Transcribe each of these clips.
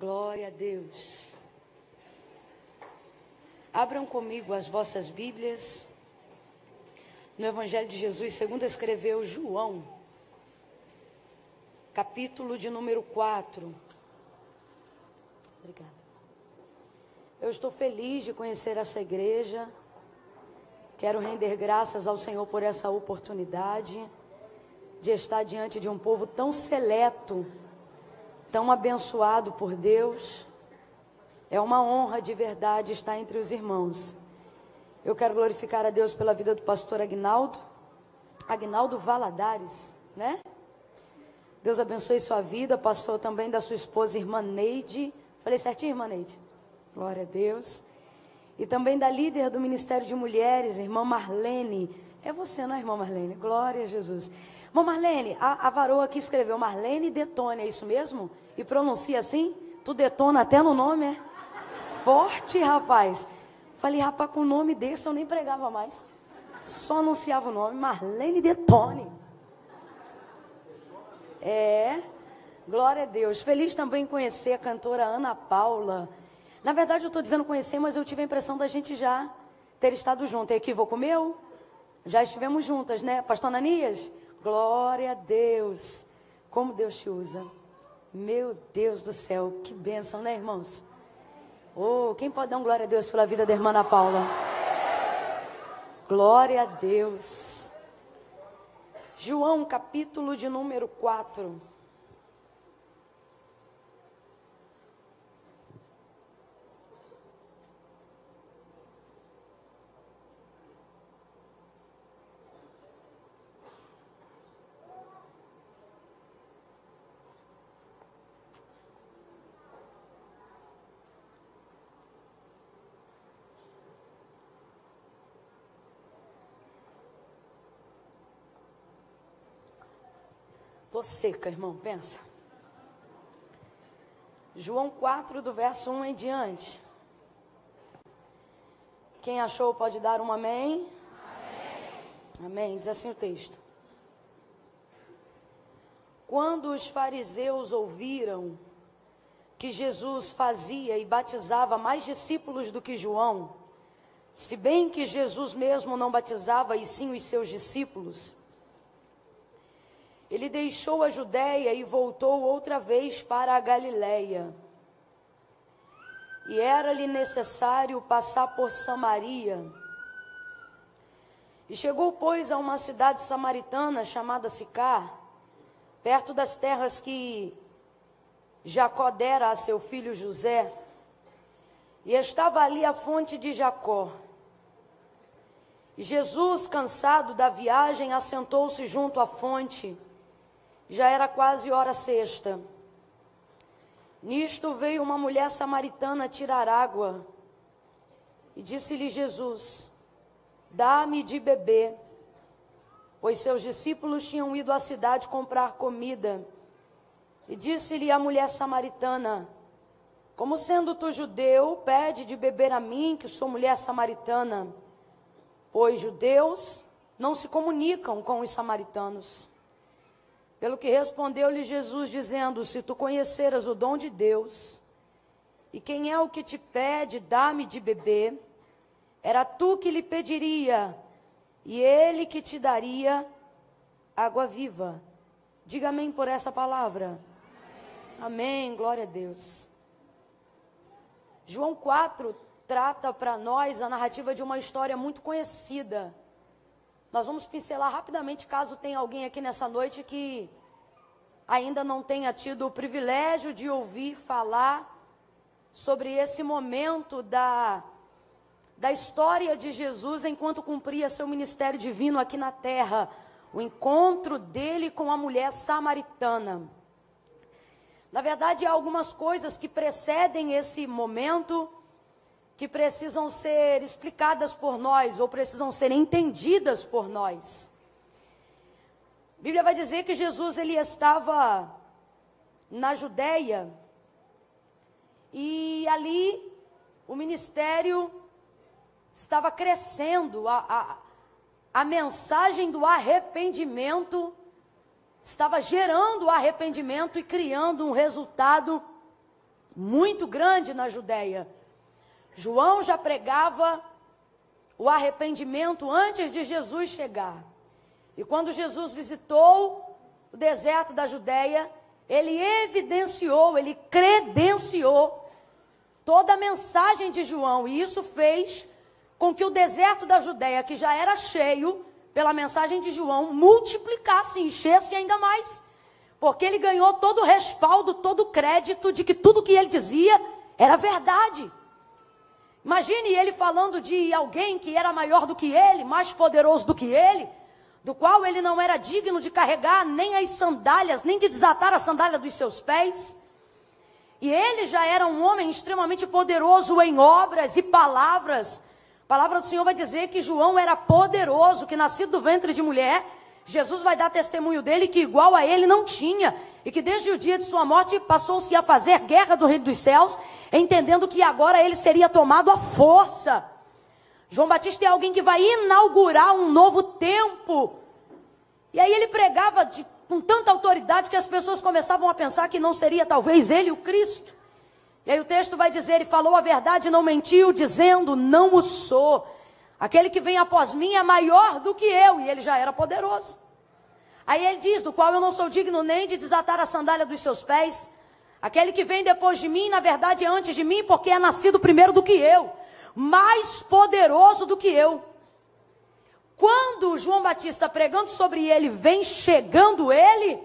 Glória a Deus. Abram comigo as vossas Bíblias no Evangelho de Jesus, segundo escreveu João, capítulo de número 4. Obrigada. Eu estou feliz de conhecer essa igreja. Quero render graças ao Senhor por essa oportunidade de estar diante de um povo tão seleto, tão abençoado por Deus. É uma honra de verdade estar entre os irmãos. Eu quero glorificar a Deus pela vida do pastor Agnaldo Valadares, né? Deus abençoe sua vida, pastor, também da sua esposa, irmã Neide. Falei certinho, irmã Neide? Glória a Deus. E também da líder do Ministério de Mulheres, irmã Marlene. É você, não é, irmã Marlene? Glória a Jesus. Irmã Marlene, a varoa aqui escreveu Marlene Detone, é isso mesmo? E pronuncia assim? Tu detona até no nome, é? Forte, rapaz. Falei, rapaz, com o nome desse eu nem pregava mais. Só anunciava o nome, Marlene Detone. É, glória a Deus. Feliz também em conhecer a cantora Ana Paula. Na verdade eu estou dizendo conhecer, mas eu tive a impressão da gente já ter estado junto. É equívoco meu? Já estivemos juntas, né? Pastor Ananias? Glória a Deus. Como Deus te usa. Meu Deus do céu, que bênção, né, irmãos? Oh, quem pode dar um glória a Deus pela vida da irmã Ana Paula? Glória a Deus. João, capítulo de número 4. Tô seca, irmão, pensa. João 4, do verso 1 em diante. Quem achou pode dar um amém? Amém. Amém. Diz assim o texto. Quando os fariseus ouviram que Jesus fazia e batizava mais discípulos do que João, se bem que Jesus mesmo não batizava e sim os seus discípulos, ele deixou a Judéia e voltou outra vez para a Galiléia. E era-lhe necessário passar por Samaria. E chegou, pois, a uma cidade samaritana chamada Sicar, perto das terras que Jacó dera a seu filho José. E estava ali a fonte de Jacó. E Jesus, cansado da viagem, assentou-se junto à fonte. Já era quase hora sexta. Nisto veio uma mulher samaritana tirar água. E disse-lhe Jesus: dá-me de beber. Pois seus discípulos tinham ido à cidade comprar comida. E disse-lhe a mulher samaritana: como sendo tu judeu, pede de beber a mim, que sou mulher samaritana? Pois judeus não se comunicam com os samaritanos. Pelo que respondeu-lhe Jesus, dizendo: se tu conheceras o dom de Deus, e quem é o que te pede, dá-me de beber, era tu que lhe pediria, e ele que te daria água viva. Diga amém por essa palavra. Amém, glória a Deus. João 4 trata para nós a narrativa de uma história muito conhecida. Nós vamos pincelar rapidamente, caso tenha alguém aqui nessa noite que ainda não tenha tido o privilégio de ouvir falar sobre esse momento da história de Jesus enquanto cumpria seu ministério divino aqui na terra, o encontro dele com a mulher samaritana. Na verdade, há algumas coisas que precedem esse momento que precisam ser explicadas por nós, ou precisam ser entendidas por nós. A Bíblia vai dizer que Jesus ele estava na Judéia, e ali o ministério estava crescendo, a mensagem do arrependimento estava gerando arrependimento e criando um resultado muito grande na Judéia. João já pregava o arrependimento antes de Jesus chegar. E quando Jesus visitou o deserto da Judéia, ele evidenciou, ele credenciou toda a mensagem de João. E isso fez com que o deserto da Judéia, que já era cheio pela mensagem de João, multiplicasse, enchesse ainda mais. Porque ele ganhou todo o respaldo, todo o crédito de que tudo que ele dizia era verdade. Imagine ele falando de alguém que era maior do que ele, mais poderoso do que ele, do qual ele não era digno de carregar nem as sandálias, nem de desatar a sandália dos seus pés. E ele já era um homem extremamente poderoso em obras e palavras. A palavra do Senhor vai dizer que João era poderoso, que nascido do ventre de mulher, Jesus vai dar testemunho dele que igual a ele não tinha. E que desde o dia de sua morte passou-se a fazer guerra do reino dos céus, entendendo que agora ele seria tomado à força. João Batista é alguém que vai inaugurar um novo tempo. E aí ele pregava com tanta autoridade que as pessoas começavam a pensar que não seria talvez ele o Cristo. E aí o texto vai dizer, ele falou a verdade e não mentiu, dizendo, não o sou. Aquele que vem após mim é maior do que eu. E ele já era poderoso. Aí ele diz, do qual eu não sou digno nem de desatar a sandália dos seus pés. Aquele que vem depois de mim, na verdade é antes de mim, porque é nascido primeiro do que eu. Mais poderoso do que eu. Quando João Batista pregando sobre ele, vem chegando ele,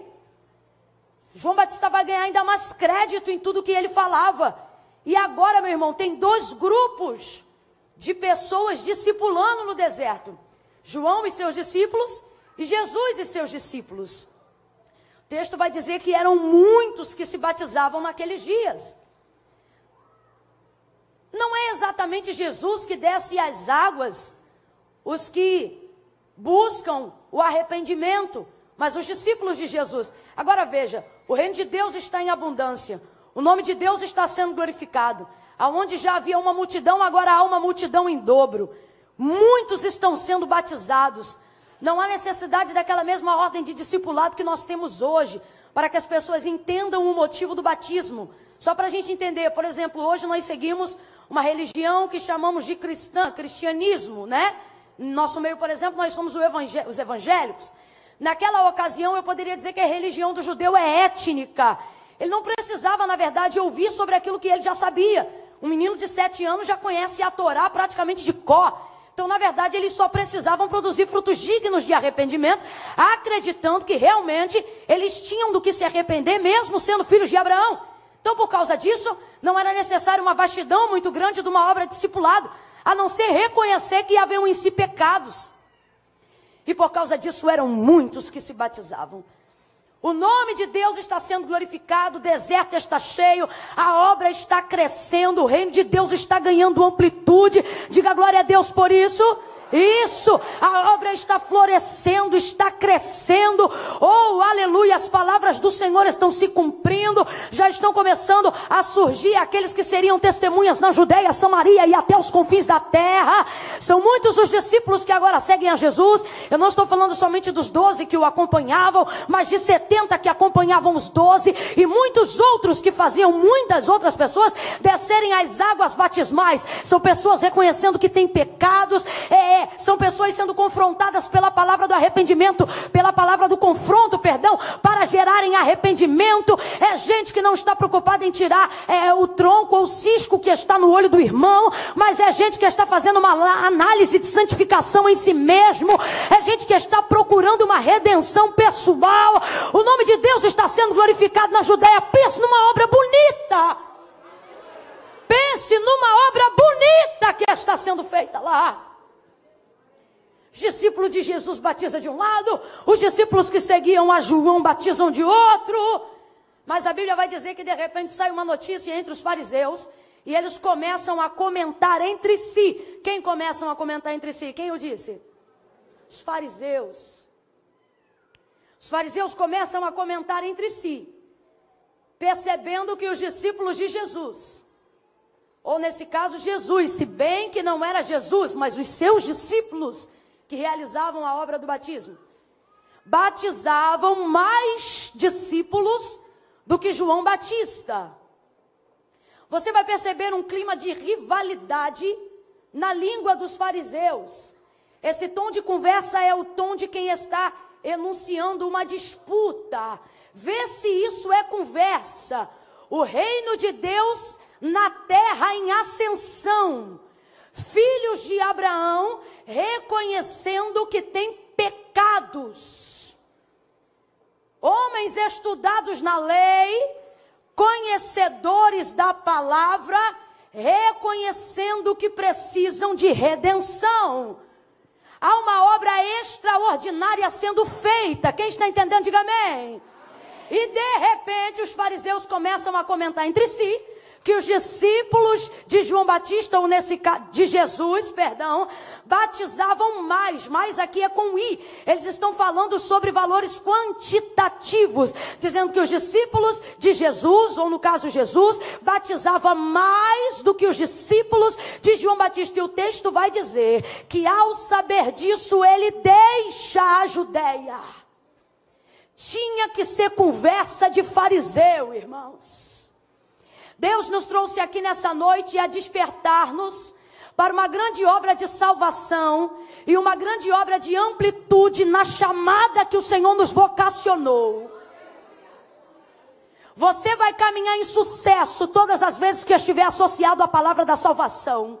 João Batista vai ganhar ainda mais crédito em tudo que ele falava. E agora, meu irmão, tem dois grupos de pessoas discipulando no deserto. João e seus discípulos e Jesus e seus discípulos. O texto vai dizer que eram muitos que se batizavam naqueles dias. Não é exatamente Jesus que desce às águas, os que buscam o arrependimento, mas os discípulos de Jesus. Agora veja, o reino de Deus está em abundância, o nome de Deus está sendo glorificado. Aonde já havia uma multidão, agora há uma multidão em dobro. Muitos estão sendo batizados. Não há necessidade daquela mesma ordem de discipulado que nós temos hoje, para que as pessoas entendam o motivo do batismo. Só para a gente entender, por exemplo, hoje nós seguimos uma religião que chamamos de cristianismo, né? No nosso meio, por exemplo, nós somos os evangélicos. Naquela ocasião, eu poderia dizer que a religião do judeu é étnica. Ele não precisava, na verdade, ouvir sobre aquilo que ele já sabia. Um menino de 7 anos já conhece a Torá praticamente de cor. Então, na verdade, eles só precisavam produzir frutos dignos de arrependimento, acreditando que realmente eles tinham do que se arrepender, mesmo sendo filhos de Abraão. Então, por causa disso, não era necessário uma vastidão muito grande de uma obra de discipulado, a não ser reconhecer que haviam em si pecados. E por causa disso, eram muitos que se batizavam. O nome de Deus está sendo glorificado, o deserto está cheio, a obra está crescendo, o reino de Deus está ganhando amplitude. Diga glória a Deus por isso. Isso, a obra está florescendo, está crescendo. Oh, aleluia, as palavras do Senhor estão se cumprindo. Já estão começando a surgir aqueles que seriam testemunhas na Judéia, Samaria e até os confins da terra. São muitos os discípulos que agora seguem a Jesus. Eu não estou falando somente dos 12 que o acompanhavam, mas de 70 que acompanhavam os 12 e muitos outros que faziam muitas outras pessoas descerem às águas batismais. São pessoas reconhecendo que têm pecados, são pessoas sendo confrontadas pela palavra do arrependimento, pela palavra do confronto, perdão, para gerarem arrependimento. É gente que não está preocupada em tirar o tronco ou o cisco que está no olho do irmão, mas é gente que está fazendo uma análise de santificação em si mesmo, é gente que está procurando uma redenção pessoal. O nome de Deus está sendo glorificado na Judéia. Pense numa obra bonita, pense numa obra bonita que está sendo feita lá. Os discípulos de Jesus batizam de um lado, os discípulos que seguiam a João batizam de outro. Mas a Bíblia vai dizer que de repente sai uma notícia entre os fariseus e eles começam a comentar entre si. Quem começam a comentar entre si? Quem o disse? Os fariseus. Os fariseus começam a comentar entre si, percebendo que os discípulos de Jesus, ou nesse caso Jesus, se bem que não era Jesus, mas os seus discípulos que realizavam a obra do batismo, batizavam mais discípulos do que João Batista. você vai perceber um clima de rivalidade na língua dos fariseus. Esse tom de conversa é o tom de quem está enunciando uma disputa. Vê se isso é conversa. O reino de Deus na terra em ascensão. Filhos de Abraão reconhecendo que tem pecados. Homens estudados na lei, conhecedores da palavra, reconhecendo que precisam de redenção. Há uma obra extraordinária sendo feita. Quem está entendendo, diga amém. E de repente os fariseus começam a comentar entre si que os discípulos de João Batista, ou nesse caso de Jesus, batizavam mais aqui é com I. Eles estão falando sobre valores quantitativos, dizendo que os discípulos de Jesus, ou no caso Jesus, batizava mais do que os discípulos de João Batista. E o texto vai dizer que ao saber disso, ele deixa a Judeia. Tinha que ser conversa de fariseu, irmãos. Deus nos trouxe aqui nessa noite a despertar-nos para uma grande obra de salvação e uma grande obra de amplitude na chamada que o Senhor nos vocacionou. Você vai caminhar em sucesso todas as vezes que estiver associado à palavra da salvação.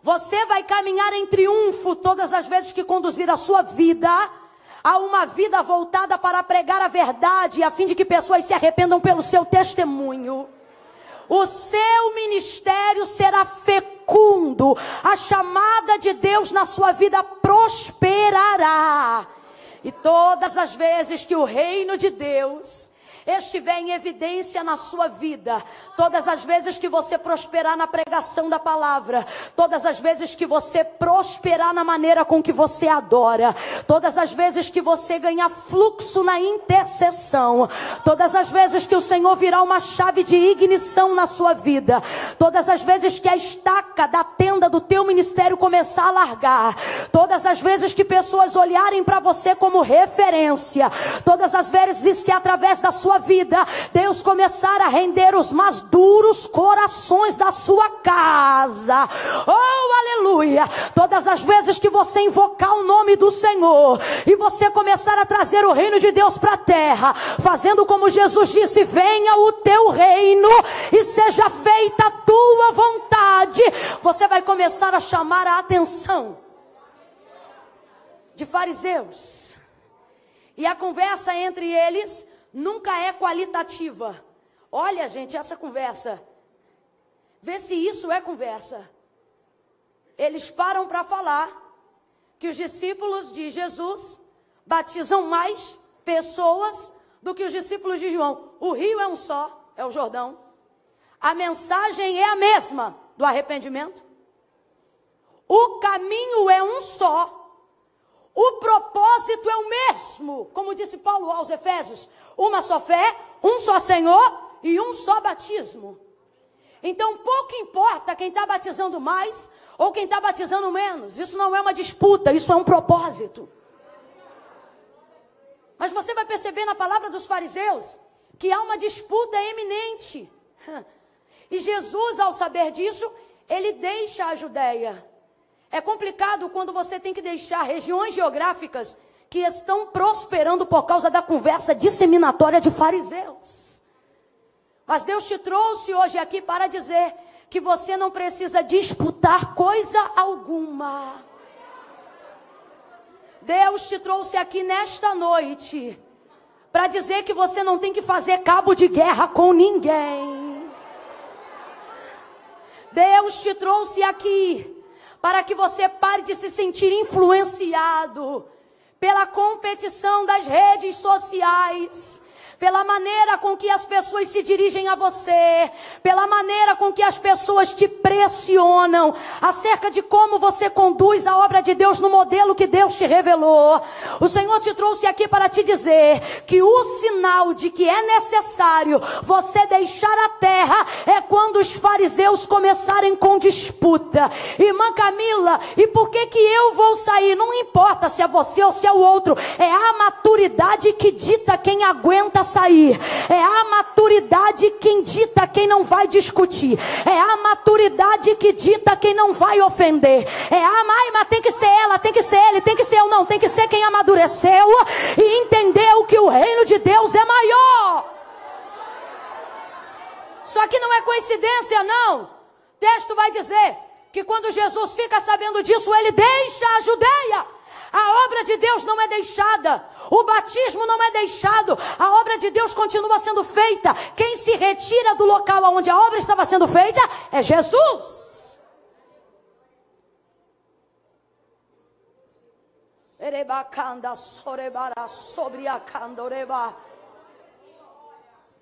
Você vai caminhar em triunfo todas as vezes que conduzir a sua vida a uma vida voltada para pregar a verdade, a fim de que pessoas se arrependam pelo seu testemunho. O seu ministério será fecundo. A chamada de Deus na sua vida prosperará. E todas as vezes que o reino de Deus estiver em evidência na sua vida, todas as vezes que você prosperar na pregação da palavra, todas as vezes que você prosperar na maneira com que você adora, todas as vezes que você ganhar fluxo na intercessão, todas as vezes que o Senhor virar uma chave de ignição na sua vida, todas as vezes que a estaca da tenda do teu ministério começar a largar, todas as vezes que pessoas olharem para você como referência, todas as vezes que através da sua vida Deus começar a render os mais duros corações da sua casa, oh aleluia, todas as vezes que você invocar o nome do Senhor e você começar a trazer o reino de Deus para a terra, fazendo como Jesus disse: venha o teu reino e seja feita a tua vontade, você vai começar a chamar a atenção de fariseus. E a conversa entre eles nunca é qualitativa. Olha, gente, essa conversa, vê se isso é conversa. Eles param para falar que os discípulos de Jesus batizam mais pessoas do que os discípulos de João. O rio é um só, é o Jordão. A mensagem é a mesma do arrependimento. O caminho é um só. O propósito é o mesmo, como disse Paulo aos Efésios: uma só fé, um só Senhor e um só batismo. Então pouco importa quem está batizando mais ou quem está batizando menos. Isso não é uma disputa, isso é um propósito. Mas você vai perceber na palavra dos fariseus que há uma disputa eminente. E Jesus, ao saber disso, ele deixa a Judeia. É complicado quando você tem que deixar regiões geográficas que estão prosperando por causa da conversa disseminatória de fariseus. Mas Deus te trouxe hoje aqui para dizer que você não precisa disputar coisa alguma. Deus te trouxe aqui nesta noite para dizer que você não tem que fazer cabo de guerra com ninguém. Deus te trouxe aqui para que você pare de se sentir influenciado pela competição das redes sociais, pela maneira com que as pessoas se dirigem a você, pela maneira com que as pessoas te pressionam acerca de como você conduz a obra de Deus no modelo que Deus te revelou. O Senhor te trouxe aqui para te dizer que o sinal de que é necessário você deixar a terra é quando os fariseus começarem com disputa. Irmã Camila, e por que eu vou sair? Não importa se é você ou se é o outro, é a maturidade que dita quem aguenta sair. É a maturidade quem dita quem não vai discutir. É a maturidade que dita quem não vai ofender. É a mãe, mas tem que ser ela, tem que ser ele, tem que ser eu, não. Tem que ser quem amadureceu e entendeu que o reino de Deus é maior. Só que não é coincidência, não. O texto vai dizer que quando Jesus fica sabendo disso, ele deixa a Judeia. A obra de Deus não é deixada. O batismo não é deixado. A obra de Deus continua sendo feita. Quem se retira do local onde a obra estava sendo feita é Jesus.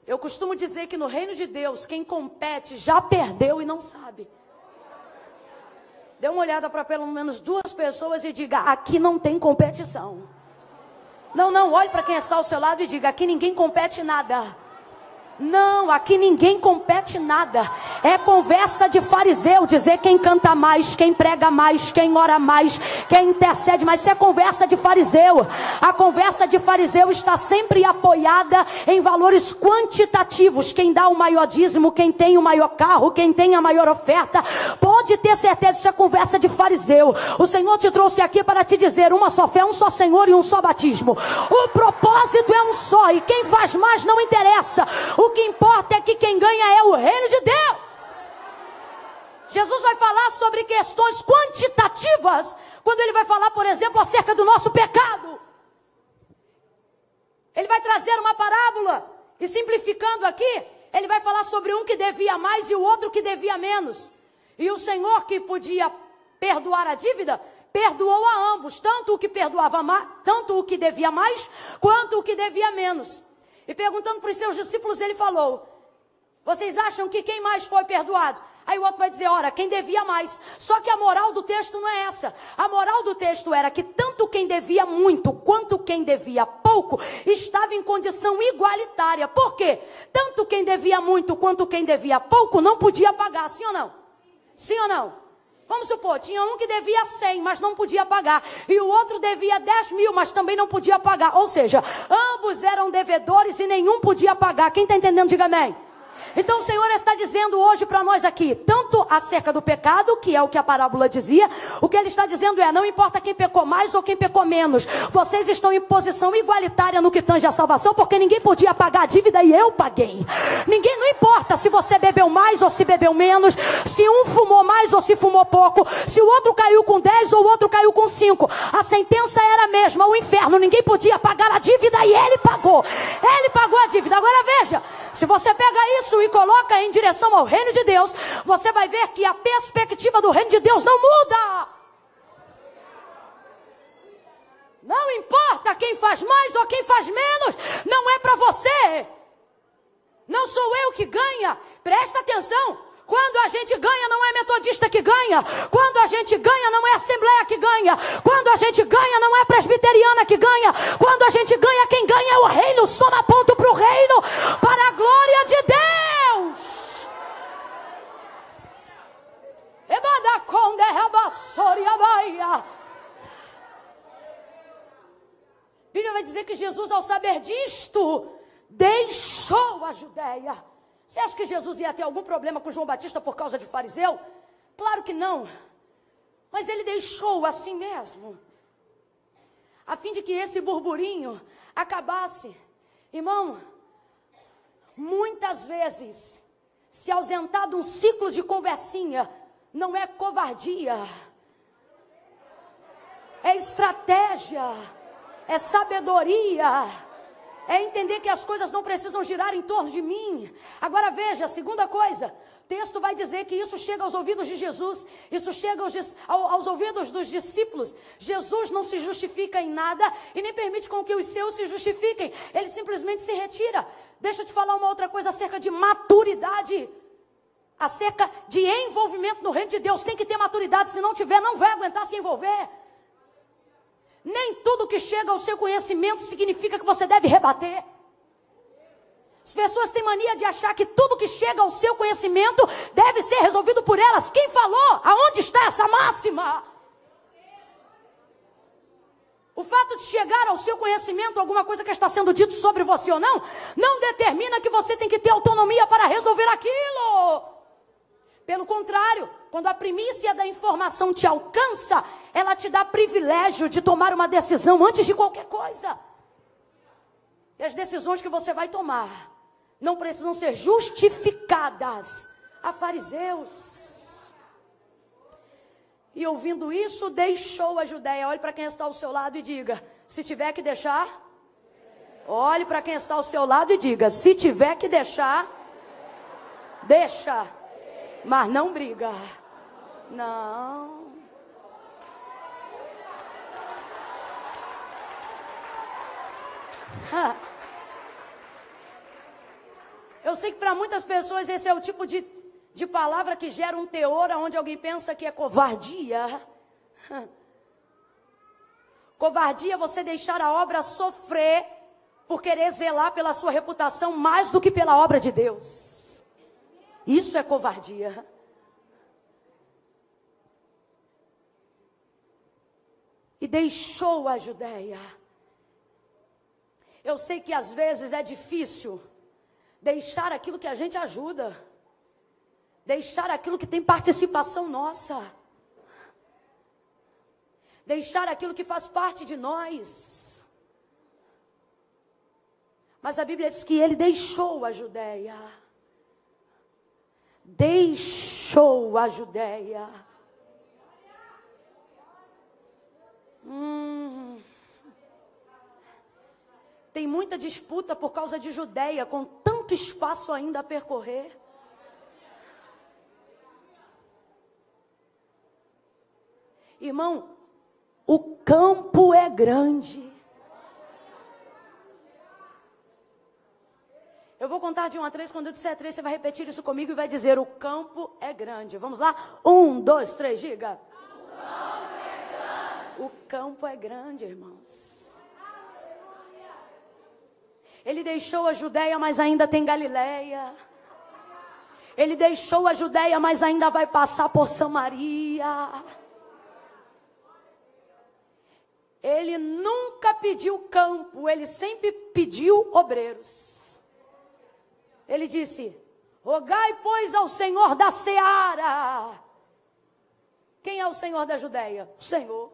Eu costumo dizer que no reino de Deus, quem compete já perdeu e não sabe. Dê uma olhada para pelo menos 2 pessoas e diga: aqui não tem competição. Não, olhe para quem está ao seu lado e diga: aqui ninguém compete nada. Não, aqui ninguém compete nada. É conversa de fariseu, dizer quem canta mais, quem prega mais, quem ora mais, quem intercede mais. Isso é conversa de fariseu. A conversa de fariseu está sempre apoiada em valores quantitativos. Quem dá o maior dízimo, quem tem o maior carro, quem tem a maior oferta. Pode ter certeza, isso é conversa de fariseu. O Senhor te trouxe aqui para te dizer: uma só fé, um só Senhor e um só batismo. O propósito é um só, e quem faz mais não interessa. O que importa é que quem ganha é o reino de Deus. Jesus vai falar sobre questões quantitativas quando ele vai falar, por exemplo, acerca do nosso pecado. Ele vai trazer uma parábola e, simplificando aqui, ele vai falar sobre um que devia mais e o outro que devia menos. E o Senhor, que podia perdoar a dívida, perdoou a ambos, tanto o que perdoava mais, tanto o que devia mais, quanto o que devia menos. E perguntando para os seus discípulos, ele falou: vocês acham que quem mais foi perdoado? Aí o outro vai dizer: ora, quem devia mais. Só que a moral do texto não é essa. A moral do texto era que tanto quem devia muito, quanto quem devia pouco, estava em condição igualitária. Por quê? Tanto quem devia muito, quanto quem devia pouco, não podia pagar, sim ou não? Sim ou não? Vamos supor, tinha um que devia 100, mas não podia pagar. E o outro devia 10 mil, mas também não podia pagar. Ou seja, ambos eram devedores e nenhum podia pagar. Quem está entendendo, diga amém. Então o Senhor está dizendo hoje para nós aqui, tanto acerca do pecado, que é o que a parábola dizia, o que ele está dizendo é: não importa quem pecou mais ou quem pecou menos, vocês estão em posição igualitária no que tange a salvação, porque ninguém podia pagar a dívida e eu paguei. Ninguém, não importa se você bebeu mais ou se bebeu menos, se um fumou mais ou se fumou pouco, se o outro caiu com 10 ou o outro caiu com 5, a sentença era a mesma, o inferno. Ninguém podia pagar a dívida e ele pagou. Ele pagou a dívida. Agora veja, se você pega isso e coloca em direção ao reino de Deus, você vai ver que a perspectiva do reino de Deus não muda. Não importa quem faz mais ou quem faz menos, não é para você. Não sou eu que ganha. Presta atenção. Quando a gente ganha, não é metodista que ganha. Quando a gente ganha, não é assembleia que ganha. Quando a gente ganha, não é presbiteriana que ganha. Quando a gente ganha, quem ganha é o reino. Soma ponto para o reino, para a glória de Deus. A Bíblia vai dizer que Jesus, ao saber disto, deixou a Judeia. Você acha que Jesus ia ter algum problema com João Batista por causa de fariseu? Claro que não. Mas ele deixou assim mesmo, a fim de que esse burburinho acabasse. Irmão, muitas vezes, se ausentar de um ciclo de conversinha não é covardia, é estratégia, é sabedoria, é entender que as coisas não precisam girar em torno de mim. Agora veja, a segunda coisa, o texto vai dizer que isso chega aos ouvidos de Jesus, isso chega aos ouvidos dos discípulos. Jesus não se justifica em nada e nem permite com que os seus se justifiquem, ele simplesmente se retira. Deixa eu te falar uma outra coisa acerca de maturidade, acerca de envolvimento no reino de Deus. Tem que ter maturidade, se não tiver, não vai aguentar se envolver. Nem tudo que chega ao seu conhecimento significa que você deve rebater. As pessoas têm mania de achar que tudo que chega ao seu conhecimento deve ser resolvido por elas. Quem falou? Aonde está essa máxima? O fato de chegar ao seu conhecimento alguma coisa que está sendo dito sobre você ou não, não determina que você tem que ter autonomia para resolver aquilo. Pelo contrário, quando a primícia da informação te alcança, ela te dá privilégio de tomar uma decisão antes de qualquer coisa. E as decisões que você vai tomar não precisam ser justificadas a fariseus. E ouvindo isso, deixou a Judéia. Olhe para quem está ao seu lado e diga: se tiver que deixar. Olhe para quem está ao seu lado e diga: se tiver que deixar, deixa. Mas não briga. Não. Eu sei que para muitas pessoas esse é o tipo de palavra que gera um teor onde alguém pensa que é covardia. Covardia é você deixar a obra sofrer por querer zelar pela sua reputação mais do que pela obra de Deus. Isso é covardia. E deixou a Judéia. Eu sei que às vezes é difícil deixar aquilo que a gente ajuda, deixar aquilo que tem participação nossa, deixar aquilo que faz parte de nós. Mas a Bíblia diz que ele deixou a Judéia. Deixou a Judéia. Tem muita disputa por causa de Judéia, com tanto espaço ainda a percorrer. Irmão, o campo é grande. Eu vou contar de 1 a 3, quando eu disser 3, você vai repetir isso comigo e vai dizer: o campo é grande. Vamos lá? 1, 2, 3, diga. O campo é grande. O campo é grande, irmãos. Ele deixou a Judéia, mas ainda tem Galileia. Ele deixou a Judéia, mas ainda vai passar por Samaria. Ele nunca pediu campo, ele sempre pediu obreiros. Ele disse: rogai, pois, ao Senhor da seara. Quem é o Senhor da Judéia? O Senhor.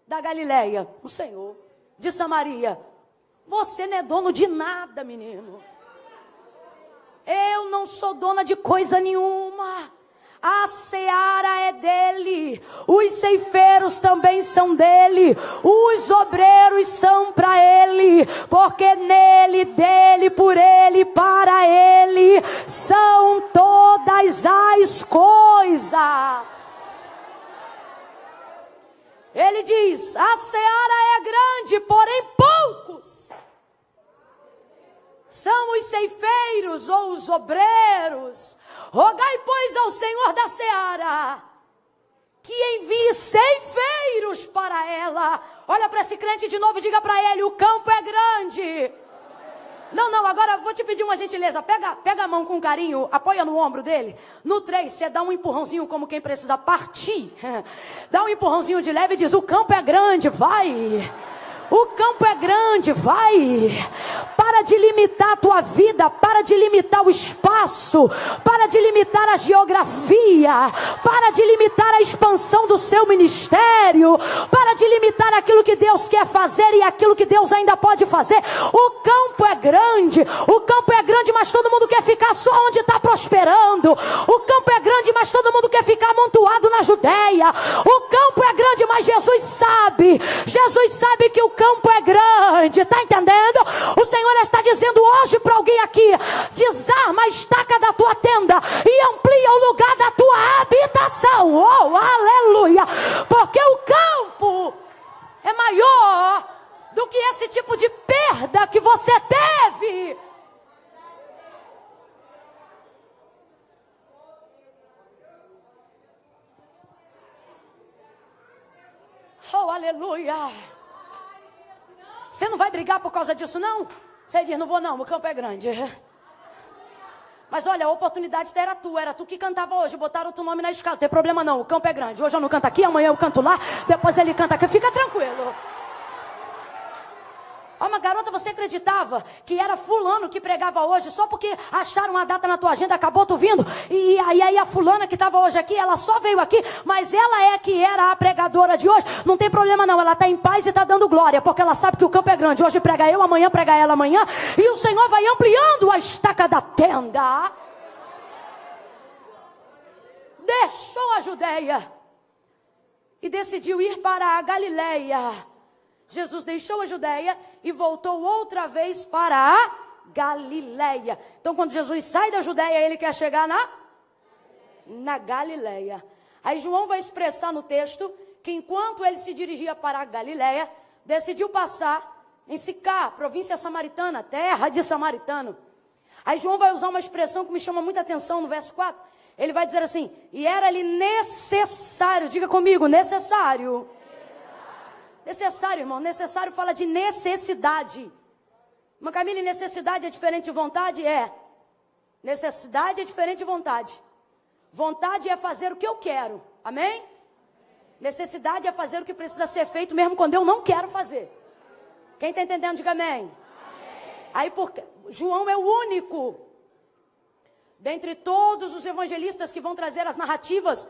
Da Galileia? O Senhor. De Samaria? Você não é dono de nada, menino. Eu não sou dona de coisa nenhuma. A seara é dele, os ceifeiros também são dele, os obreiros são para ele, porque nele, dele, por ele, para ele, são todas as coisas. Ele diz: a seara é grande, porém poucos são os ceifeiros ou os obreiros. Rogai, pois, ao Senhor da seara que envie ceifeiros para ela. Olha para esse crente de novo e diga para ele: o campo é grande. Não, agora vou te pedir uma gentileza. Pega a mão com carinho, apoia no ombro dele. No 3, você dá um empurrãozinho como quem precisa partir. Dá um empurrãozinho de leve e diz: o campo é grande, vai. O campo é grande, vai. Para de limitar a tua vida, para de limitar o espaço, para de limitar a geografia, para de limitar a expansão do seu ministério, para de limitar aquilo que Deus quer fazer e aquilo que Deus ainda pode fazer. O campo é grande, mas todo mundo quer ficar só onde está prosperando. O campo é grande, mas todo mundo quer ficar amontoado na Judéia. O campo é grande, mas Jesus sabe que o campo é grande, está entendendo? O Senhor está dizendo hoje para alguém aqui: desarma a estaca da tua tenda e amplia o lugar da tua habitação. Oh, aleluia! Porque o campo é maior do que esse tipo de perda que você teve. Oh, aleluia! Você não vai brigar por causa disso, não? Você diz: não vou não, o campo é grande. Mas olha, a oportunidade era tu que cantava hoje, botaram o teu nome na escala. Não tem problema não, o campo é grande. Hoje eu não canto aqui, amanhã eu canto lá, depois ele canta aqui. Fica tranquilo. Ó, uma garota, você acreditava que era fulano que pregava hoje, só porque acharam uma data na tua agenda, acabou tu vindo? E aí a fulana que estava hoje aqui, ela só veio aqui, mas ela é que era a pregadora de hoje. Não tem problema não, ela está em paz e está dando glória, porque ela sabe que o campo é grande. Hoje prega eu, amanhã prega ela amanhã, e o Senhor vai ampliando a estaca da tenda. Deixou a Judeia e decidiu ir para a Galileia. Jesus deixou a Judeia e voltou outra vez para a Galileia. Então, quando Jesus sai da Judeia, ele quer chegar na Galileia. Aí João vai expressar no texto que enquanto ele se dirigia para a Galileia, decidiu passar em Sicá, província samaritana, terra de samaritano. Aí João vai usar uma expressão que me chama muita atenção no verso 4. Ele vai dizer assim: e era-lhe necessário, diga comigo, necessário. Necessário, irmão, necessário fala de necessidade. Uma Camille, necessidade é diferente de vontade? É. Necessidade é diferente de vontade. Vontade é fazer o que eu quero, amém? Necessidade é fazer o que precisa ser feito mesmo quando eu não quero fazer. Quem está entendendo, diga amém. Amém. Aí porque João é o único dentre todos os evangelistas que vão trazer as narrativas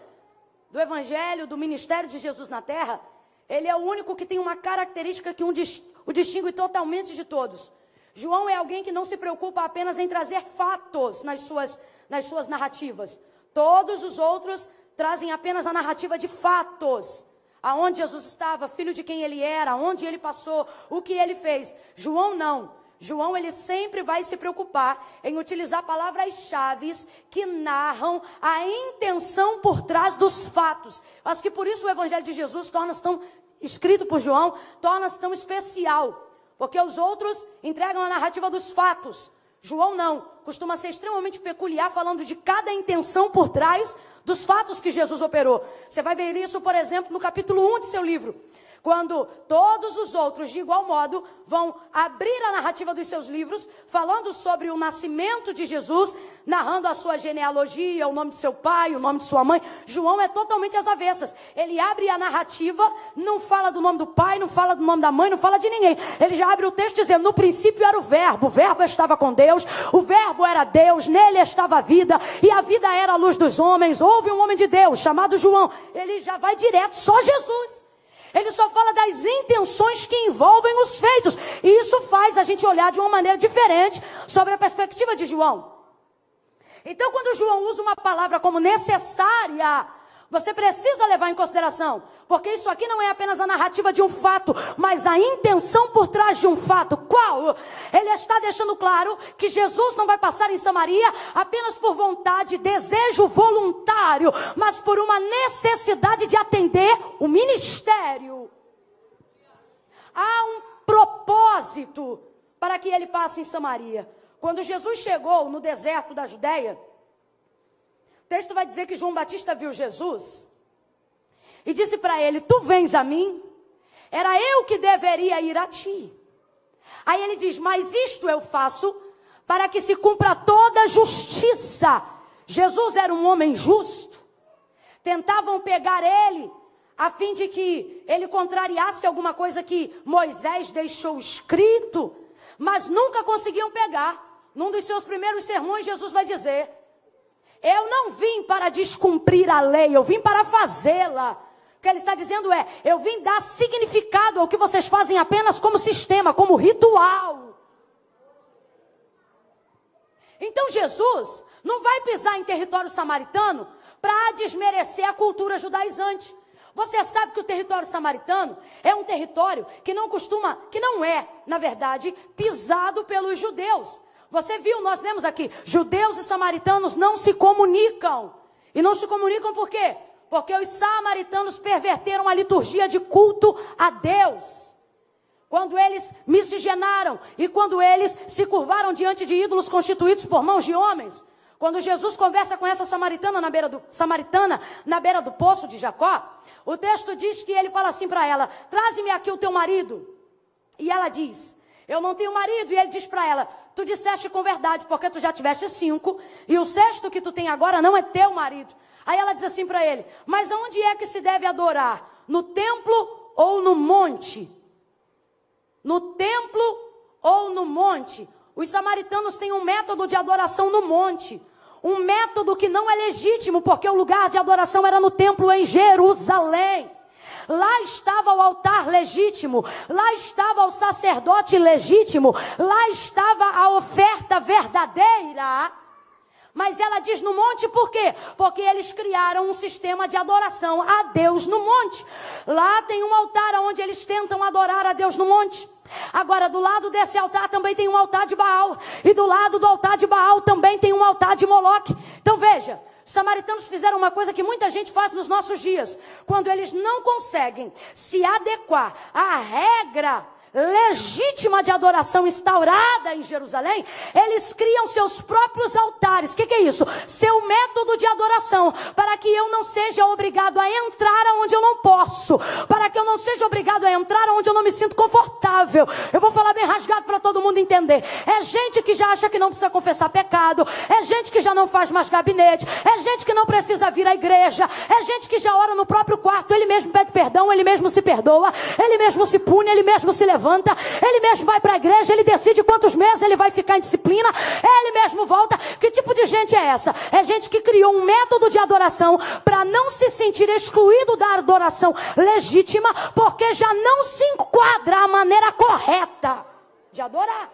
do evangelho, do ministério de Jesus na terra, ele é o único que tem uma característica que o distingue totalmente de todos. João é alguém que não se preocupa apenas em trazer fatos nas suas narrativas. Todos os outros trazem apenas a narrativa de fatos. Aonde Jesus estava, filho de quem ele era, onde ele passou, o que ele fez. João não. João, ele sempre vai se preocupar em utilizar palavras-chave que narram a intenção por trás dos fatos. Acho que por isso o Evangelho de Jesus torna-se tão, escrito por João, torna-se tão especial. Porque os outros entregam a narrativa dos fatos. João não, costuma ser extremamente peculiar, falando de cada intenção por trás dos fatos que Jesus operou. Você vai ver isso, por exemplo, no capítulo 1 de seu livro. Quando todos os outros, de igual modo, vão abrir a narrativa dos seus livros, falando sobre o nascimento de Jesus, narrando a sua genealogia, o nome de seu pai, o nome de sua mãe. João é totalmente às avessas. Ele abre a narrativa, não fala do nome do pai, não fala do nome da mãe, não fala de ninguém. Ele já abre o texto dizendo: no princípio era o verbo estava com Deus, o verbo era Deus, nele estava a vida, e a vida era a luz dos homens. Houve um homem de Deus chamado João. Ele já vai direto, só Jesus. Ele só fala das intenções que envolvem os feitos. E isso faz a gente olhar de uma maneira diferente sobre a perspectiva de João. Então, quando João usa uma palavra como necessária, você precisa levar em consideração. Porque isso aqui não é apenas a narrativa de um fato, mas a intenção por trás de um fato. Qual? Ele está deixando claro que Jesus não vai passar em Samaria apenas por vontade, desejo voluntário, mas por uma necessidade de atender o ministério. Há um propósito para que ele passe em Samaria. Quando Jesus chegou no deserto da Judeia, o texto vai dizer que João Batista viu Jesus e disse para ele: tu vens a mim? Era eu que deveria ir a ti. Aí ele diz: mas isto eu faço para que se cumpra toda a justiça. Jesus era um homem justo. Tentavam pegar ele a fim de que ele contrariasse alguma coisa que Moisés deixou escrito, mas nunca conseguiam pegar. Num dos seus primeiros sermões, Jesus vai dizer: eu não vim para descumprir a lei, eu vim para fazê-la. O que ele está dizendo é: eu vim dar significado ao que vocês fazem apenas como sistema, como ritual. Então Jesus não vai pisar em território samaritano para desmerecer a cultura judaizante. Você sabe que o território samaritano é um território que não é, na verdade, pisado pelos judeus. Você viu, nós lemos aqui, judeus e samaritanos não se comunicam. E não se comunicam por quê? Porque os samaritanos perverteram a liturgia de culto a Deus. Quando eles miscigenaram e quando eles se curvaram diante de ídolos constituídos por mãos de homens. Quando Jesus conversa com essa samaritana na beira do poço de Jacó, o texto diz que ele fala assim para ela: traze-me aqui o teu marido. E ela diz: eu não tenho marido. E ele diz para ela: tu disseste com verdade, porque tu já tiveste 5, e o 6º que tu tem agora não é teu marido. Aí ela diz assim para ele: mas aonde é que se deve adorar? No templo ou no monte? no templo ou no monte. Os samaritanos têm um método de adoração no monte. Um método que não é legítimo, porque o lugar de adoração era no templo em Jerusalém. Lá estava o altar legítimo, lá estava o sacerdote legítimo, lá estava a oferta verdadeira. Mas ela diz no monte por quê? Porque eles criaram um sistema de adoração a Deus no monte. Lá tem um altar onde eles tentam adorar a Deus no monte. Agora, do lado desse altar também tem um altar de Baal. E do lado do altar de Baal também tem um altar de Moloque. Então veja, os samaritanos fizeram uma coisa que muita gente faz nos nossos dias. Quando eles não conseguem se adequar à regra legítima de adoração instaurada em Jerusalém, eles criam seus próprios altares. O que é isso? Seu método de adoração, para que eu não seja obrigado a entrar onde eu não posso, para que eu não seja obrigado a entrar onde eu não me sinto confortável. Eu vou falar bem rasgado para todo mundo entender. É gente que já acha que não precisa confessar pecado, é gente que já não faz mais gabinete, é gente que não precisa vir à igreja, é gente que já ora no próprio quarto, ele mesmo pede perdão, ele mesmo se perdoa, ele mesmo se pune, ele mesmo se levanta, ele mesmo vai para a igreja, ele decide quantos meses ele vai ficar em disciplina, ele mesmo volta. Que tipo de gente é essa? É gente que criou um método de adoração para não se sentir excluído da adoração legítima, porque já não se enquadra a maneira correta de adorar.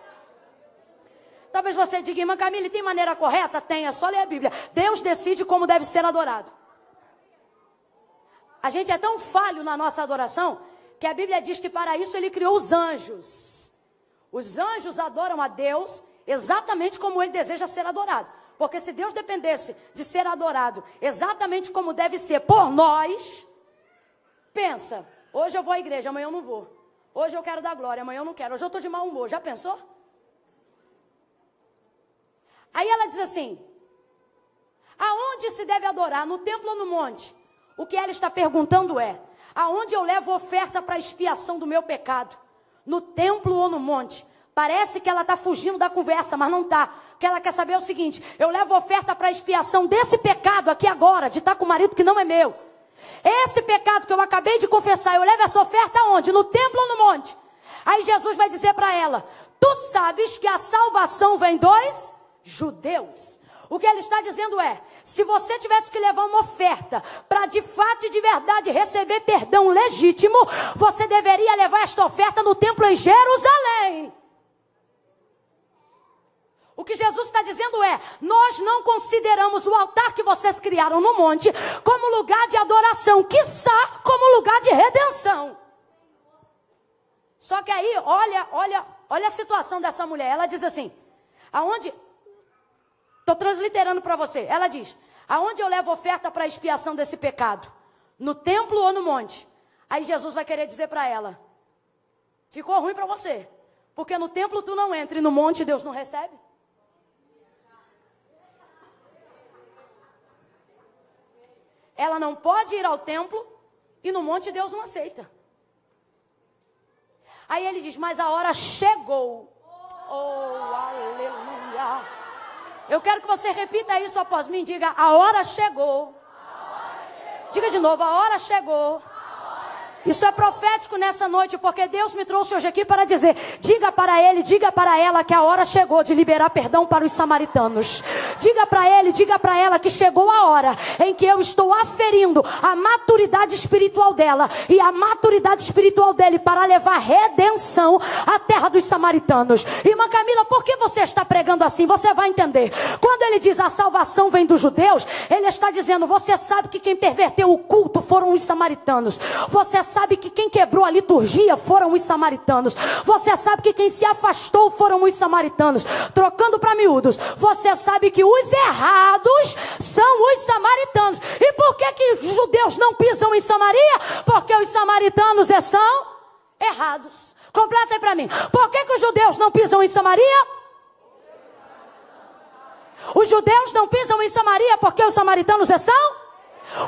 Talvez você diga, irmã Camille, tem maneira correta? Tem, é só ler a Bíblia. Deus decide como deve ser adorado. A gente é tão falho na nossa adoração que a Bíblia diz que para isso ele criou os anjos. Os anjos adoram a Deus exatamente como ele deseja ser adorado. Porque se Deus dependesse de ser adorado exatamente como deve ser por nós, pensa, hoje eu vou à igreja, amanhã eu não vou. Hoje eu quero dar glória, amanhã eu não quero. Hoje eu estou de mau humor, já pensou? Aí ela diz assim, aonde se deve adorar, no templo ou no monte? O que ela está perguntando é, aonde eu levo oferta para expiação do meu pecado? No templo ou no monte? Parece que ela está fugindo da conversa, mas não está. O que ela quer saber é o seguinte, eu levo oferta para expiação desse pecado aqui agora, de estar com o marido que não é meu. Esse pecado que eu acabei de confessar, eu levo essa oferta aonde? No templo ou no monte? Aí Jesus vai dizer para ela, tu sabes que a salvação vem dos judeus. O que ele está dizendo é, se você tivesse que levar uma oferta para de fato e de verdade receber perdão legítimo, você deveria levar esta oferta no templo em Jerusalém. O que Jesus está dizendo é, nós não consideramos o altar que vocês criaram no monte como lugar de adoração, quiçá como lugar de redenção. Só que aí, olha a situação dessa mulher. Ela diz assim, aonde... Estou transliterando para você. Ela diz, aonde eu levo oferta para a expiação desse pecado? No templo ou no monte? Aí Jesus vai querer dizer para ela, ficou ruim para você, porque no templo tu não entra e no monte Deus não recebe? Ela não pode ir ao templo e no monte Deus não aceita. Aí ele diz, mas a hora chegou. Oh, aleluia. Eu quero que você repita isso após mim. Diga, a hora chegou. Diga de novo, a hora chegou. Isso é profético nessa noite, porque Deus me trouxe hoje aqui para dizer, diga para ele, diga para ela que a hora chegou de liberar perdão para os samaritanos. Diga para ele, diga para ela que chegou a hora em que eu estou aferindo a maturidade espiritual dela e a maturidade espiritual dele para levar redenção à terra dos samaritanos. Irmã Camila, por que você está pregando assim? Você vai entender. Quando ele diz a salvação vem dos judeus, ele está dizendo, você sabe que quem perverteu o culto foram os samaritanos. Você sabe que quem quebrou a liturgia foram os samaritanos. Você sabe que quem se afastou foram os samaritanos. Trocando para miúdos, você sabe que os errados são os samaritanos. E por que os judeus não pisam em Samaria? Porque os samaritanos estão errados. Completa aí para mim. Por que os judeus não pisam em Samaria? Os judeus não pisam em Samaria porque os samaritanos estão?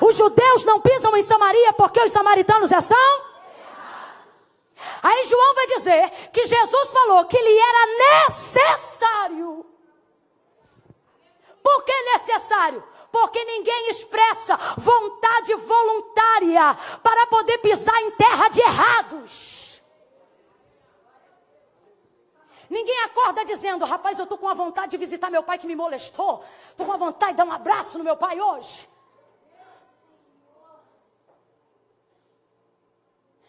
Os judeus não pisam em Samaria porque os samaritanos estão? Aí João vai dizer que Jesus falou que lhe era necessário. Por que necessário? Porque ninguém expressa vontade voluntária para poder pisar em terra de errados. Ninguém acorda dizendo: rapaz, eu estou com a vontade de visitar meu pai que me molestou. Estou com a vontade de dar um abraço no meu pai hoje.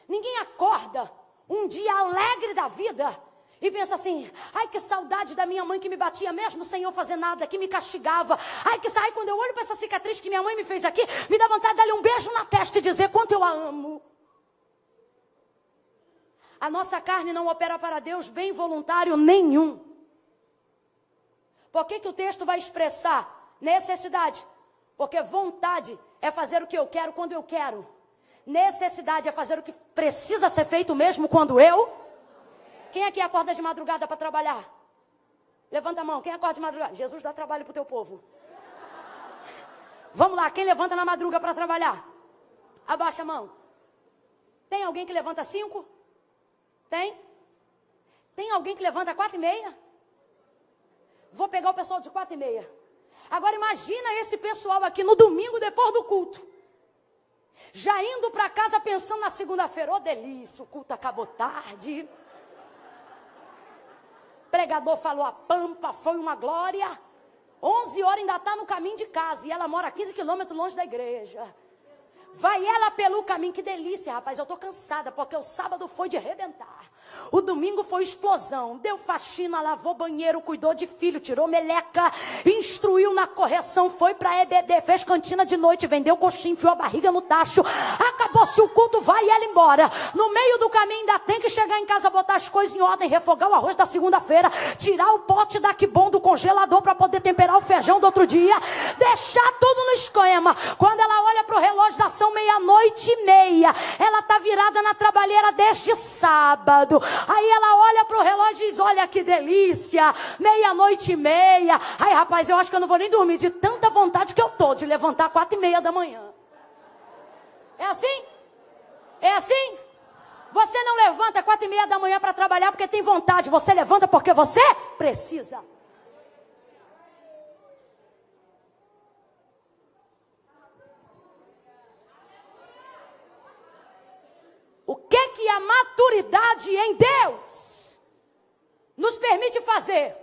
Ninguém acorda um dia alegre da vida e pensa assim: ai, que saudade da minha mãe que me batia mesmo sem eu fazer nada, que me castigava. Ai, quando eu olho para essa cicatriz que minha mãe me fez aqui, me dá vontade de dar-lhe um beijo na testa e dizer quanto eu a amo. A nossa carne não opera para Deus bem voluntário nenhum. Por que o texto vai expressar necessidade? Porque vontade é fazer o que eu quero quando eu quero. Necessidade é fazer o que precisa ser feito mesmo quando eu... Quem aqui acorda de madrugada para trabalhar? Levanta a mão. Quem acorda de madrugada? Jesus dá trabalho para o teu povo. Vamos lá. Quem levanta na madruga para trabalhar? Abaixa a mão. Tem alguém que levanta 5? Tem? Tem alguém que levanta 4:30? Vou pegar o pessoal de 4:30. Agora imagina esse pessoal aqui no domingo depois do culto. Já indo para casa pensando na segunda-feira. Ô, delícia, o culto acabou tarde. Pregador falou a pampa, foi uma glória. 11 horas ainda está no caminho de casa. E ela mora 15 quilômetros longe da igreja. Vai ela pelo caminho. Que delícia, rapaz. Eu estou cansada, porque o sábado foi de arrebentar. O domingo foi explosão. Deu faxina, lavou banheiro, cuidou de filho, tirou meleca, instruiu na correção, foi para EBD, fez cantina de noite, vendeu coxinha, enfiou a barriga no tacho. Acabou-se o culto, vai ela embora. No meio do caminho ainda tem que chegar em casa, botar as coisas em ordem, refogar o arroz da segunda-feira, tirar o pote da que bom do congelador para poder temperar o feijão do outro dia, deixar tudo no esquema. Quando ela olha para o relógio, já são 00:30. Ela está virada na trabalheira desde sábado. Aí ela olha para o relógio e diz: olha que delícia, 00:30. Ai, rapaz, eu acho que eu não vou nem dormir de tanta vontade que eu tô de levantar 4:30 da manhã. É assim? É assim? Você não levanta 4:30 da manhã para trabalhar porque tem vontade. Você levanta porque você precisa. O que a maturidade em Deus nos permite fazer?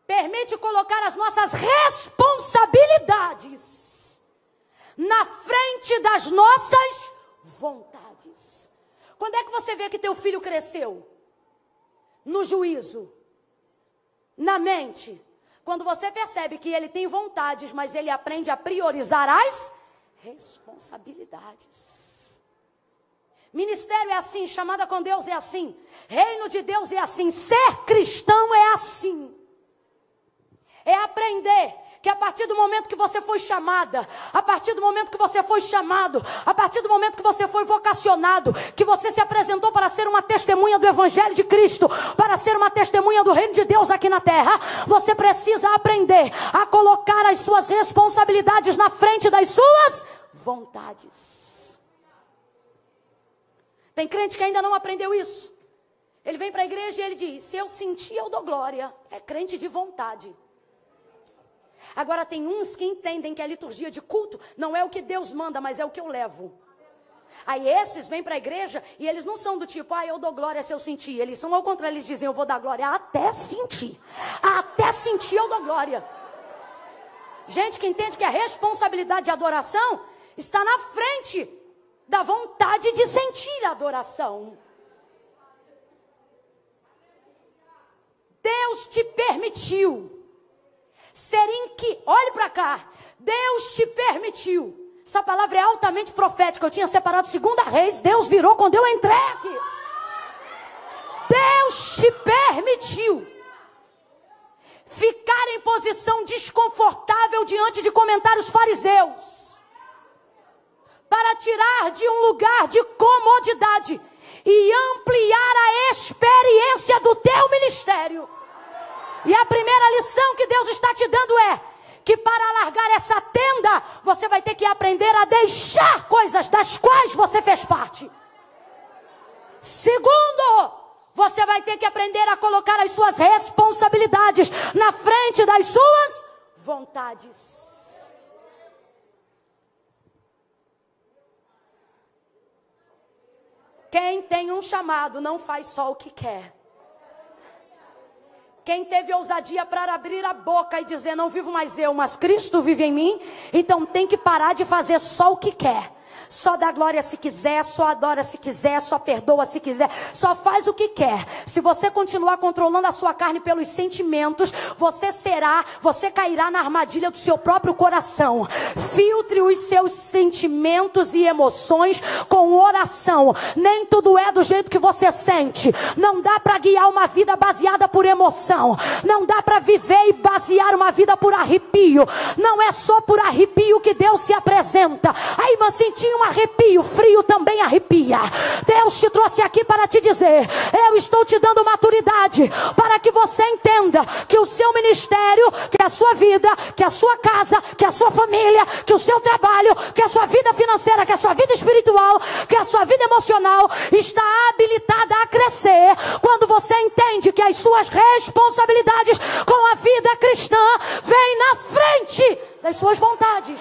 Permite colocar as nossas responsabilidades na frente das nossas vontades. Quando é que você vê que teu filho cresceu? No juízo, na mente. Quando você percebe que ele tem vontades, mas ele aprende a priorizar as responsabilidades. Ministério é assim, chamada com Deus é assim, reino de Deus é assim, ser cristão é assim. É aprender que a partir do momento que você foi chamada, a partir do momento que você foi chamado, a partir do momento que você foi vocacionado, que você se apresentou para ser uma testemunha do Evangelho de Cristo, para ser uma testemunha do reino de Deus aqui na terra, você precisa aprender a colocar as suas responsabilidades na frente das suas vontades. Tem crente que ainda não aprendeu isso. Ele vem para a igreja e ele diz: se eu sentir, eu dou glória. É crente de vontade. Agora tem uns que entendem que a liturgia de culto não é o que Deus manda, mas é o que eu levo. Aí esses vêm para a igreja e eles não são do tipo: eu dou glória se eu sentir. Eles são ao contrário, eles dizem: eu vou dar glória até sentir. Até sentir eu dou glória. Gente que entende que a responsabilidade de adoração está na frente da vontade de sentir a adoração. Deus te permitiu ser olhe para cá. Deus te permitiu. Essa palavra é altamente profética. Eu tinha separado 2 Reis. Deus virou quando eu entrei aqui. Deus te permitiu ficar em posição desconfortável diante de comentários fariseus, para tirar de um lugar de comodidade e ampliar a experiência do teu ministério. E a primeira lição que Deus está te dando é que para alargar essa tenda, você vai ter que aprender a deixar coisas das quais você fez parte. Segundo, você vai ter que aprender a colocar as suas responsabilidades na frente das suas vontades. Quem tem um chamado não faz só o que quer. Quem teve ousadia para abrir a boca e dizer, não vivo mais eu, mas Cristo vive em mim, então tem que parar de fazer só o que quer. Só dá glória se quiser, só adora se quiser, só perdoa se quiser, só faz o que quer. Se você continuar controlando a sua carne pelos sentimentos, você cairá na armadilha do seu próprio coração. Filtre os seus sentimentos e emoções com oração. Nem tudo é do jeito que você sente. Não dá para guiar uma vida baseada por emoção. Não dá para viver e basear uma vida por arrepio. Não é só por arrepio que Deus se apresenta. Aí você sentiu um arrepio, frio também arrepia. Deus te trouxe aqui para te dizer, eu estou te dando maturidade, para que você entenda que o seu ministério, que a sua vida, que a sua casa, que a sua família, que o seu trabalho, que a sua vida financeira, que a sua vida espiritual, que a sua vida emocional está habilitada a crescer, quando você entende que as suas responsabilidades com a vida cristã vêm na frente das suas vontades.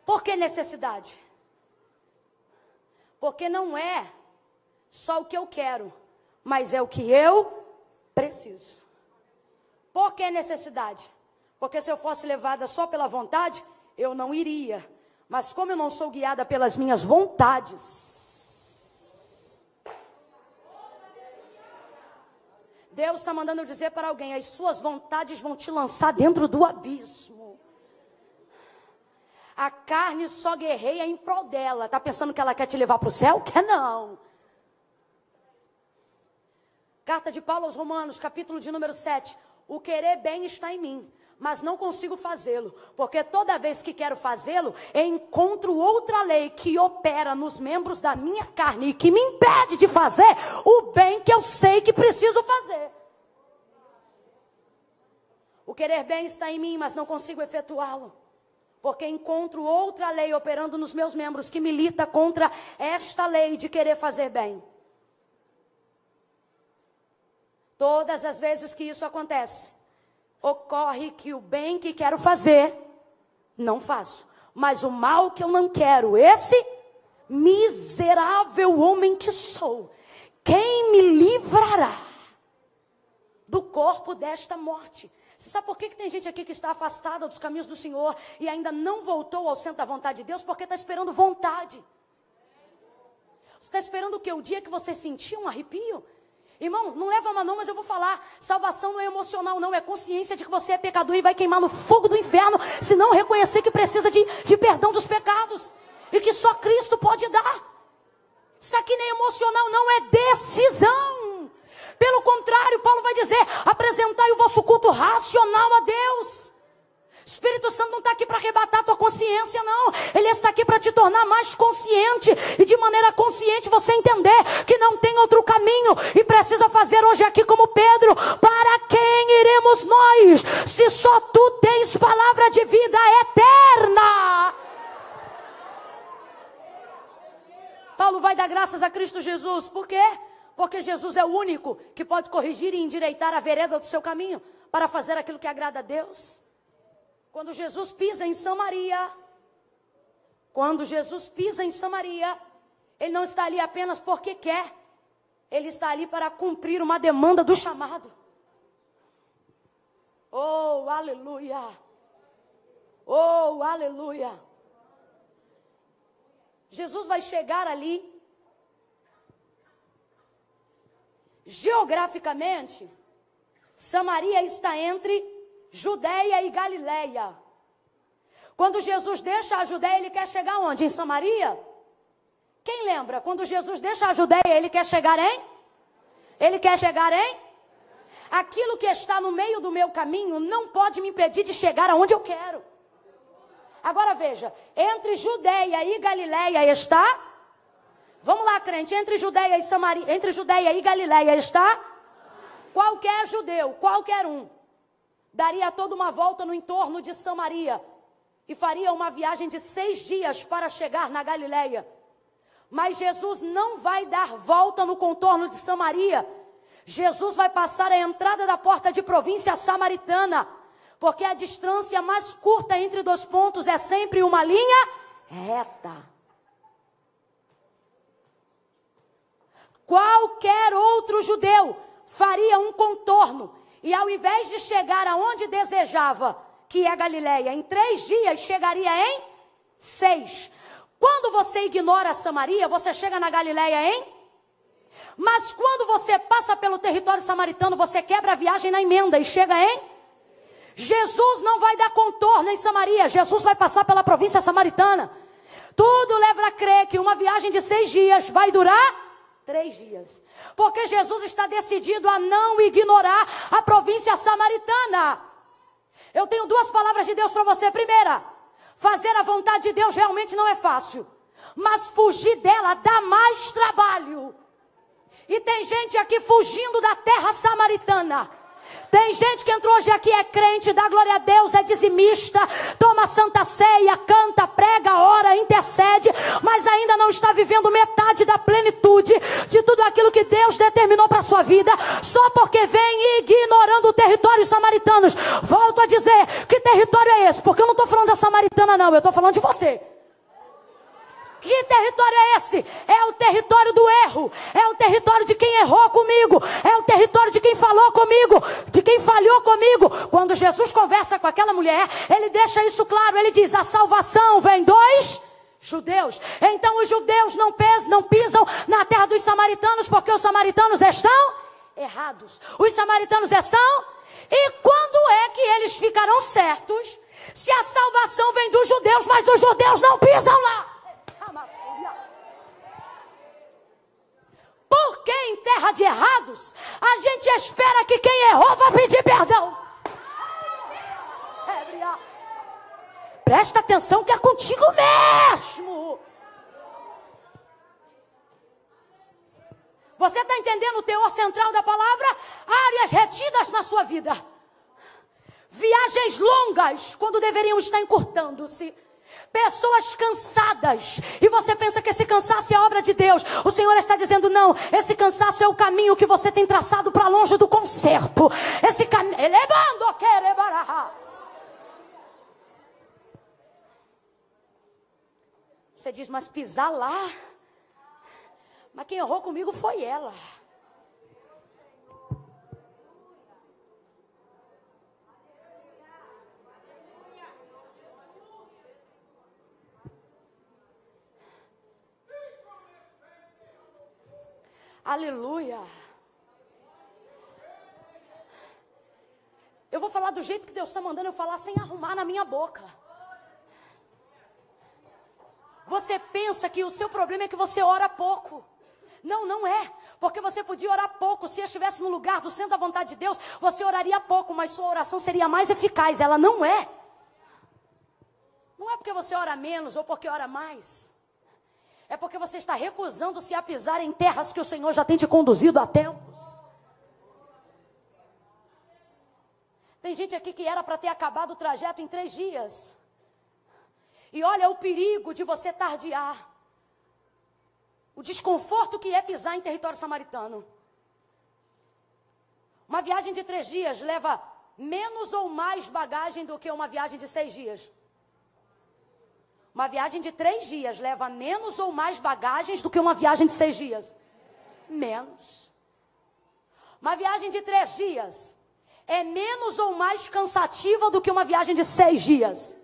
Por que necessidade? Porque não é só o que eu quero, mas é o que eu preciso. Por que necessidade? Porque se eu fosse levada só pela vontade, eu não iria. Mas como eu não sou guiada pelas minhas vontades, Deus está mandando eu dizer para alguém, as suas vontades vão te lançar dentro do abismo. A carne só guerreia em prol dela. Está pensando que ela quer te levar para o céu? Quer não. Carta de Paulo aos Romanos, capítulo de número 7. O querer bem está em mim, mas não consigo fazê-lo. Porque toda vez que quero fazê-lo, encontro outra lei que opera nos membros da minha carne e que me impede de fazer o bem que eu sei que preciso fazer. O querer bem está em mim, mas não consigo efetuá-lo. Porque encontro outra lei operando nos meus membros que milita contra esta lei de querer fazer bem. Todas as vezes que isso acontece, ocorre que o bem que quero fazer, não faço. Mas o mal que eu não quero, esse miserável homem que sou, quem me livrará do corpo desta morte? Você sabe por que tem gente aqui que está afastada dos caminhos do Senhor e ainda não voltou ao centro da vontade de Deus? Porque está esperando vontade. Você está esperando o quê? O dia que você sentir um arrepio? Irmão, não leva mal não, mas eu vou falar. Salvação não é emocional não, é consciência de que você é pecador e vai queimar no fogo do inferno, se não reconhecer que precisa de perdão dos pecados. E que só Cristo pode dar. Isso aqui nem emocional não, é decisão. Pelo contrário, Paulo vai dizer, apresentai o vosso culto racional a Deus. Espírito Santo não está aqui para arrebatar a tua consciência, não. Ele está aqui para te tornar mais consciente. E de maneira consciente você entender que não tem outro caminho. E precisa fazer hoje aqui como Pedro. Para quem iremos nós? Se só tu tens palavra de vida eterna. Paulo vai dar graças a Cristo Jesus. Por quê? Porque Jesus é o único que pode corrigir e endireitar a vereda do seu caminho. Para fazer aquilo que agrada a Deus. Quando Jesus pisa em Samaria, Ele não está ali apenas porque quer. Ele está ali para cumprir uma demanda do chamado. Oh, aleluia! Oh, aleluia! Jesus vai chegar ali. Geograficamente, Samaria está entre Judeia e Galileia. Quando Jesus deixa a Judeia, ele quer chegar onde? Em Samaria? Quem lembra? Quando Jesus deixa a Judeia, ele quer chegar em? Aquilo que está no meio do meu caminho não pode me impedir de chegar aonde eu quero. Agora veja, entre Judeia e Galileia está... Vamos lá, crente, entre Judeia e Galileia está? Qualquer judeu, qualquer um, daria toda uma volta no entorno de Samaria e faria uma viagem de 6 dias para chegar na Galileia. Mas Jesus não vai dar volta no contorno de Samaria. Jesus vai passar a entrada da porta de província samaritana. Porque a distância mais curta entre dois pontos é sempre uma linha reta. Qualquer outro judeu faria um contorno. E ao invés de chegar aonde desejava, que é Galileia, em 3 dias chegaria em 6. Quando você ignora Samaria, você chega na Galileia em... Mas quando você passa pelo território samaritano, você quebra a viagem na emenda e chega em... Jesus não vai dar contorno em Samaria, Jesus vai passar pela província samaritana. Tudo leva a crer que uma viagem de 6 dias vai durar 3 dias. Porque Jesus está decidido a não ignorar a província samaritana. Eu tenho 2 palavras de Deus para você. Primeira, fazer a vontade de Deus realmente não é fácil. Mas fugir dela dá mais trabalho. E tem gente aqui fugindo da terra samaritana. Tem gente que entrou hoje aqui, é crente, dá glória a Deus, é dizimista, toma santa ceia, canta, prega, ora, intercede, mas ainda não está vivendo metade da plenitude de tudo aquilo que Deus determinou para a sua vida, só porque vem ignorando o território samaritanos. Volto a dizer, que território é esse? Porque eu não estou falando da samaritana não, eu estou falando de você. Que território é esse? É o território do erro. É o território de quem errou comigo. É o território de quem falou comigo. De quem falhou comigo. Quando Jesus conversa com aquela mulher, ele deixa isso claro. Ele diz, a salvação vem dos judeus. Então os judeus não pisam na terra dos samaritanos, porque os samaritanos estão errados. Os samaritanos estão... E quando é que eles ficarão certos? Se a salvação vem dos judeus, mas os judeus não pisam lá. Porque em terra de errados, a gente espera que quem errou vá pedir perdão. Presta atenção que é contigo mesmo. Você está entendendo o teor central da palavra? Áreas retidas na sua vida. Viagens longas, quando deveriam estar encurtando-se. Pessoas cansadas, e você pensa que esse cansaço é obra de Deus. O Senhor está dizendo, não, esse cansaço é o caminho que você tem traçado para longe do conserto. Esse caminho, você diz, mas pisar lá? Mas quem errou comigo foi ela. Aleluia. Eu vou falar do jeito que Deus está mandando eu falar, sem arrumar na minha boca. Você pensa que o seu problema é que você ora pouco. Não, não é. Porque você podia orar pouco. Se estivesse no lugar do centro da vontade de Deus, você oraria pouco, mas sua oração seria mais eficaz. Ela não é. Não é porque você ora menos ou porque ora mais. É porque você está recusando-se a pisar em terras que o Senhor já tem te conduzido há tempos. Tem gente aqui que era para ter acabado o trajeto em 3 dias. E olha o perigo de você tardiar. O desconforto que é pisar em território samaritano. Uma viagem de 3 dias leva menos ou mais bagagem do que uma viagem de 6 dias. Uma viagem de 3 dias leva menos ou mais bagagens do que uma viagem de 6 dias? Menos. Uma viagem de 3 dias é menos ou mais cansativa do que uma viagem de 6 dias?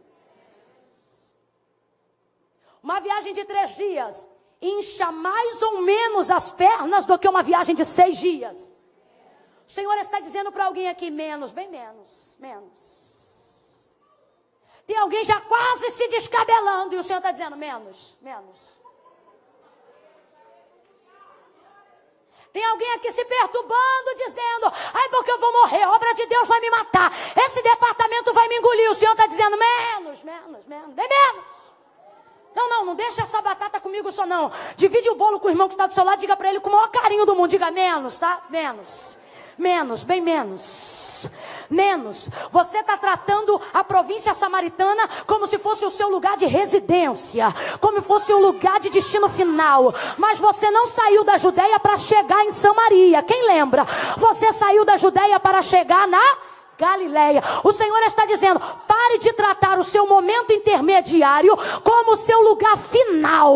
Uma viagem de 3 dias incha mais ou menos as pernas do que uma viagem de 6 dias? O Senhor está dizendo para alguém aqui, menos, bem menos, menos. Tem alguém já quase se descabelando e o Senhor está dizendo, menos, menos. Tem alguém aqui se perturbando, dizendo, ai, porque eu vou morrer, a obra de Deus vai me matar, esse departamento vai me engolir. O Senhor está dizendo, menos, menos, menos, bem menos. Não deixa essa batata comigo só não. Divide o bolo com o irmão que está do seu lado, diga para ele com o maior carinho do mundo, diga menos, tá? Menos. Menos, bem menos. Menos. Você está tratando a província samaritana como se fosse o seu lugar de residência, como se fosse o lugar de destino final. Mas você não saiu da Judeia para chegar em Samaria. Quem lembra? Você saiu da Judeia para chegar na Galileia. O Senhor está dizendo: pare de tratar o seu momento intermediário como o seu lugar final.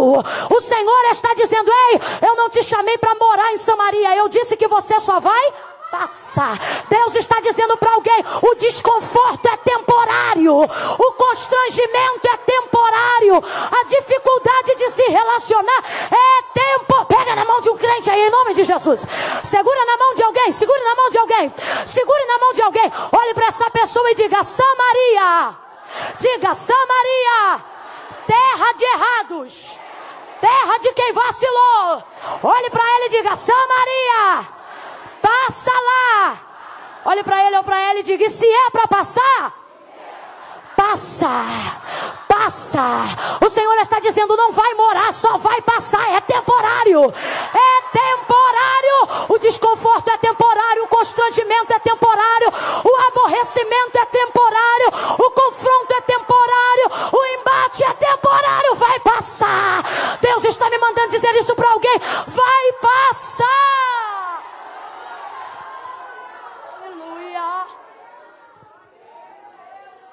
O Senhor está dizendo: ei, eu não te chamei para morar em Samaria, eu disse que você só vai passar. Deus está dizendo para alguém: o desconforto é temporário, o constrangimento é temporário, a dificuldade de se relacionar é tempo. Pega na mão de um crente aí, em nome de Jesus. Segura na mão de alguém, segure na mão de alguém, segure na mão de alguém. Olhe para essa pessoa e diga: Samaria. Diga: Samaria, terra de errados, terra de quem vacilou. Olhe para ele e diga: Samaria, passa lá. Olhe para ele ou para ela e diga: e se é para passar, passa, passa. O Senhor está dizendo: não vai morar, só vai passar. É temporário, é temporário. O desconforto é temporário, o constrangimento é temporário, o aborrecimento é temporário, o confronto é temporário, o embate é temporário. Vai passar. Deus está me mandando dizer isso para alguém: vai passar.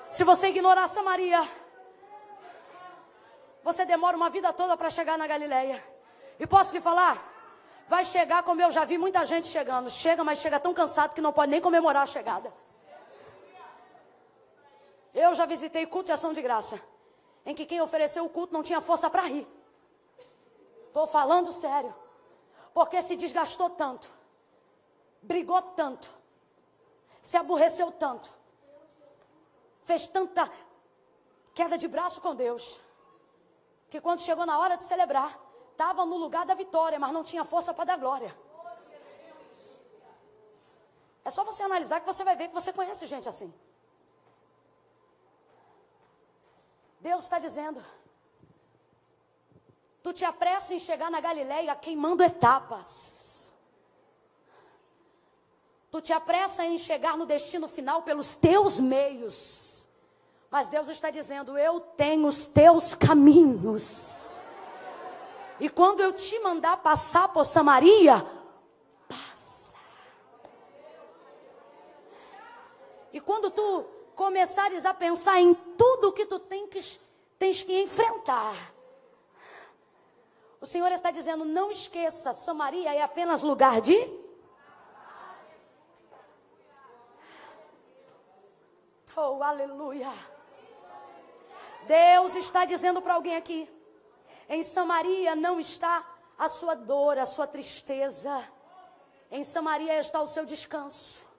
Se você ignorar Samaria, você demora uma vida toda para chegar na Galileia. E posso lhe falar, vai chegar como eu já vi muita gente chegando. Chega, mas chega tão cansado que não pode nem comemorar a chegada. Eu já visitei culto de ação de graça, em que quem ofereceu o culto não tinha força para rir. Estou falando sério. Porque se desgastou tanto, brigou tanto, se aborreceu tanto, fez tanta queda de braço com Deus, que quando chegou na hora de celebrar, estava no lugar da vitória, mas não tinha força para dar glória. É só você analisar que você vai ver que você conhece gente assim. Deus está dizendo: tu te apressa em chegar na Galileia queimando etapas. Tu te apressa em chegar no destino final pelos teus meios. Mas Deus está dizendo: eu tenho os teus caminhos. E quando eu te mandar passar por Samaria, passa. E quando tu começares a pensar em tudo que tu tens que enfrentar, o Senhor está dizendo: não esqueça, Samaria é apenas lugar de... Oh, aleluia. Deus está dizendo para alguém aqui: em Samaria não está a sua dor, a sua tristeza. Em Samaria está o seu descanso.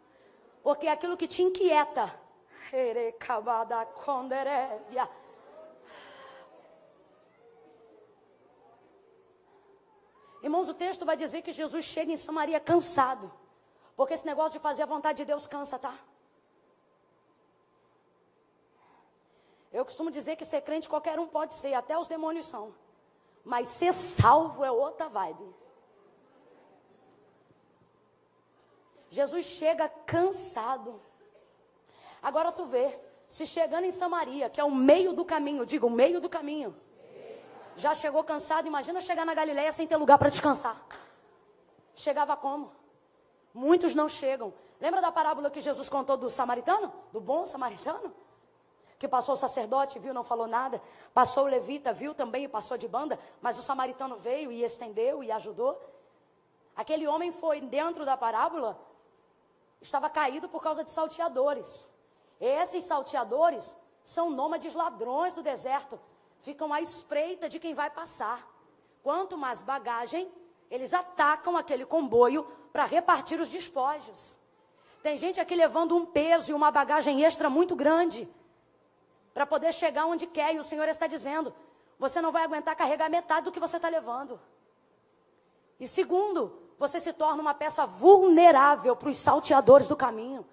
Porque aquilo que te inquieta, irmãos, o texto vai dizer que Jesus chega em Samaria cansado. Porque esse negócio de fazer a vontade de Deus cansa, tá? Eu costumo dizer que ser crente qualquer um pode ser, até os demônios são. Mas ser salvo é outra vibe. Jesus chega cansado. Agora tu vê, se chegando em Samaria, que é o meio do caminho, diga o meio do caminho, já chegou cansado, imagina chegar na Galileia sem ter lugar para descansar. Chegava como? Muitos não chegam. Lembra da parábola que Jesus contou do samaritano? Do bom samaritano? Que passou o sacerdote, viu, não falou nada. Passou o levita, viu também e passou de banda. Mas o samaritano veio e estendeu e ajudou. Aquele homem foi dentro da parábola, estava caído por causa de salteadores. Esses salteadores são nômades ladrões do deserto. Ficam à espreita de quem vai passar. Quanto mais bagagem, eles atacam aquele comboio para repartir os despojos. Tem gente aqui levando um peso e uma bagagem extra muito grande para poder chegar onde quer, e o Senhor está dizendo: você não vai aguentar carregar metade do que você está levando. E segundo, você se torna uma peça vulnerável para os salteadores do caminho.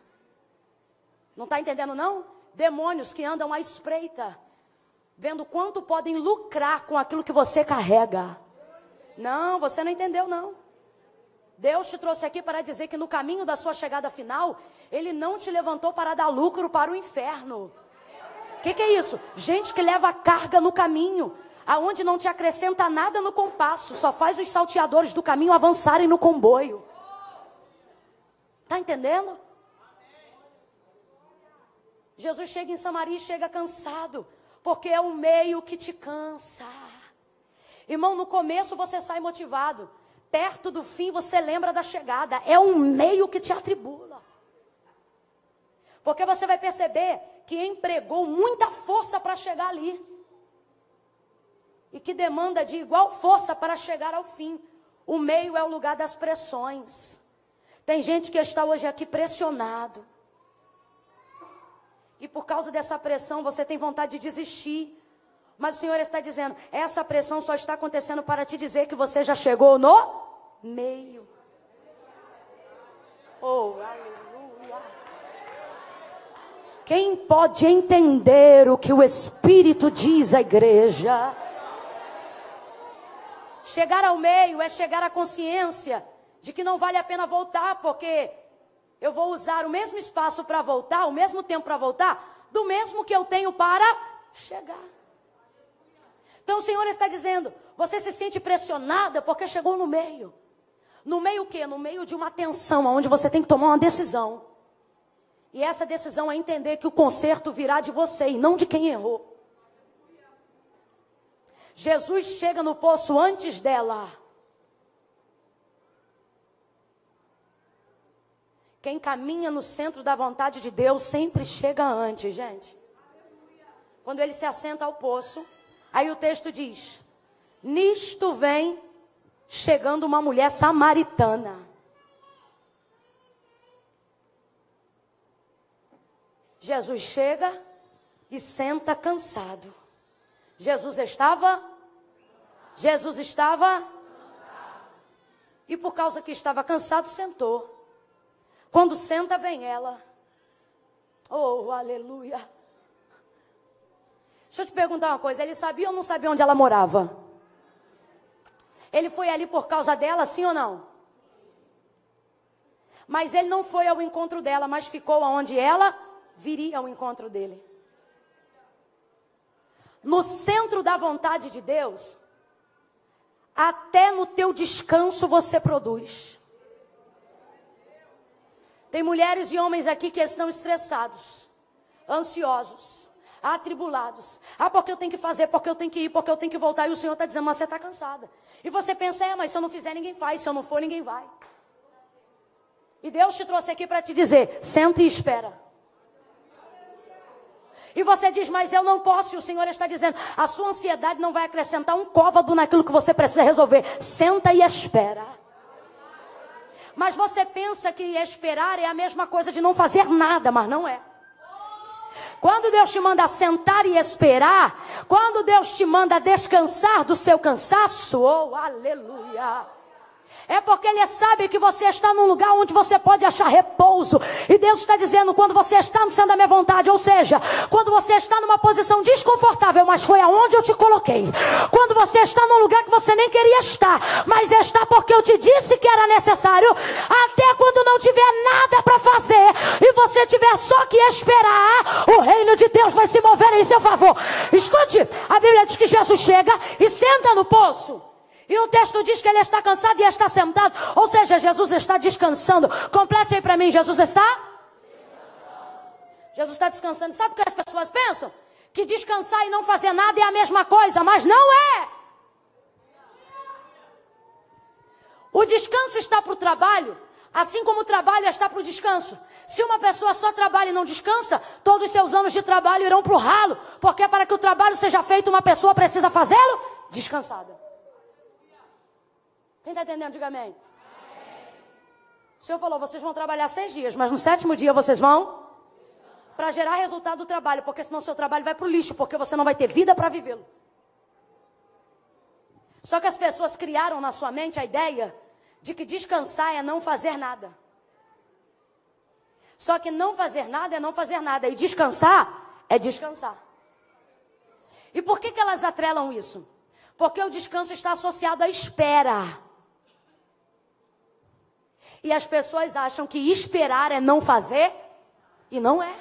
Não está entendendo não? Demônios que andam à espreita, vendo quanto podem lucrar com aquilo que você carrega. Não, você não entendeu não. Deus te trouxe aqui para dizer que no caminho da sua chegada final, Ele não te levantou para dar lucro para o inferno. O que é isso? Gente que leva carga no caminho, aonde não te acrescenta nada no compasso, só faz os salteadores do caminho avançarem no comboio. Está entendendo? Jesus chega em Samaria e chega cansado, porque é o meio que te cansa. Irmão, no começo você sai motivado, perto do fim você lembra da chegada. É um meio que te atribula. Porque você vai perceber que empregou muita força para chegar ali. E que demanda de igual força para chegar ao fim. O meio é o lugar das pressões. Tem gente que está hoje aqui pressionado. E por causa dessa pressão você tem vontade de desistir. Mas o Senhor está dizendo, essa pressão só está acontecendo para te dizer que você já chegou no meio. Oh, aleluia. Quem pode entender o que o Espírito diz à igreja? Chegar ao meio é chegar à consciência de que não vale a pena voltar, porque eu vou usar o mesmo espaço para voltar, o mesmo tempo para voltar, do mesmo que eu tenho para chegar. Então o Senhor está dizendo, você se sente pressionada porque chegou no meio. No meio o quê? No meio de uma tensão, onde você tem que tomar uma decisão. E essa decisão é entender que o conserto virá de você e não de quem errou. Jesus chega no poço antes dela. Quem caminha no centro da vontade de Deus sempre chega antes, gente. Quando ele se assenta ao poço, aí o texto diz, nisto vem chegando uma mulher samaritana. Jesus chega e senta cansado. Jesus estava? E por causa que estava cansado, sentou. Quando senta, vem ela. Oh, aleluia. Deixa eu te perguntar uma coisa. Ele sabia ou não sabia onde ela morava? Ele foi ali por causa dela, sim ou não? Mas ele não foi ao encontro dela, mas ficou onde ela viria ao encontro dele. No centro da vontade de Deus, até no teu descanso você produz. Tem mulheres e homens aqui que estão estressados, ansiosos, atribulados. Ah, porque eu tenho que fazer, porque eu tenho que ir, porque eu tenho que voltar. E o Senhor está dizendo, mas você está cansada. E você pensa, mas se eu não fizer, ninguém faz. Se eu não for, ninguém vai. E Deus te trouxe aqui para te dizer, senta e espera. E você diz, mas eu não posso. E o Senhor está dizendo, a sua ansiedade não vai acrescentar um côvado naquilo que você precisa resolver. Senta e espera. Mas você pensa que esperar é a mesma coisa de não fazer nada, mas não é. Quando Deus te manda sentar e esperar, quando Deus te manda descansar do seu cansaço, oh, aleluia. É porque Ele sabe que você está num lugar onde você pode achar repouso. E Deus está dizendo, quando você está no centro da minha vontade, ou seja, quando você está numa posição desconfortável, mas foi aonde eu te coloquei. Quando você está num lugar que você nem queria estar, mas está porque eu te disse que era necessário. Até quando não tiver nada para fazer e você tiver só que esperar, o reino de Deus vai se mover em seu favor. Escute, a Bíblia diz que Jesus chega e senta no poço. E o texto diz que ele está cansado e está sentado. Ou seja, Jesus está descansando. Complete aí para mim, Jesus está? Jesus está descansando. Sabe o que as pessoas pensam? Que descansar e não fazer nada é a mesma coisa, mas não é. O descanso está para o trabalho, assim como o trabalho está para o descanso. Se uma pessoa só trabalha e não descansa, todos os seus anos de trabalho irão para o ralo. Porque para que o trabalho seja feito, uma pessoa precisa fazê-lo descansada. Quem está entendendo? Diga amém. Amém. O Senhor falou, vocês vão trabalhar 6 dias, mas no 7º dia vocês vão para gerar resultado do trabalho, porque senão o seu trabalho vai para o lixo, porque você não vai ter vida para vivê-lo. Só que as pessoas criaram na sua mente a ideia de que descansar é não fazer nada. Só que não fazer nada é não fazer nada, e descansar é descansar. E por que elas atrelam isso? Porque o descanso está associado à espera. E as pessoas acham que esperar é não fazer, e não é.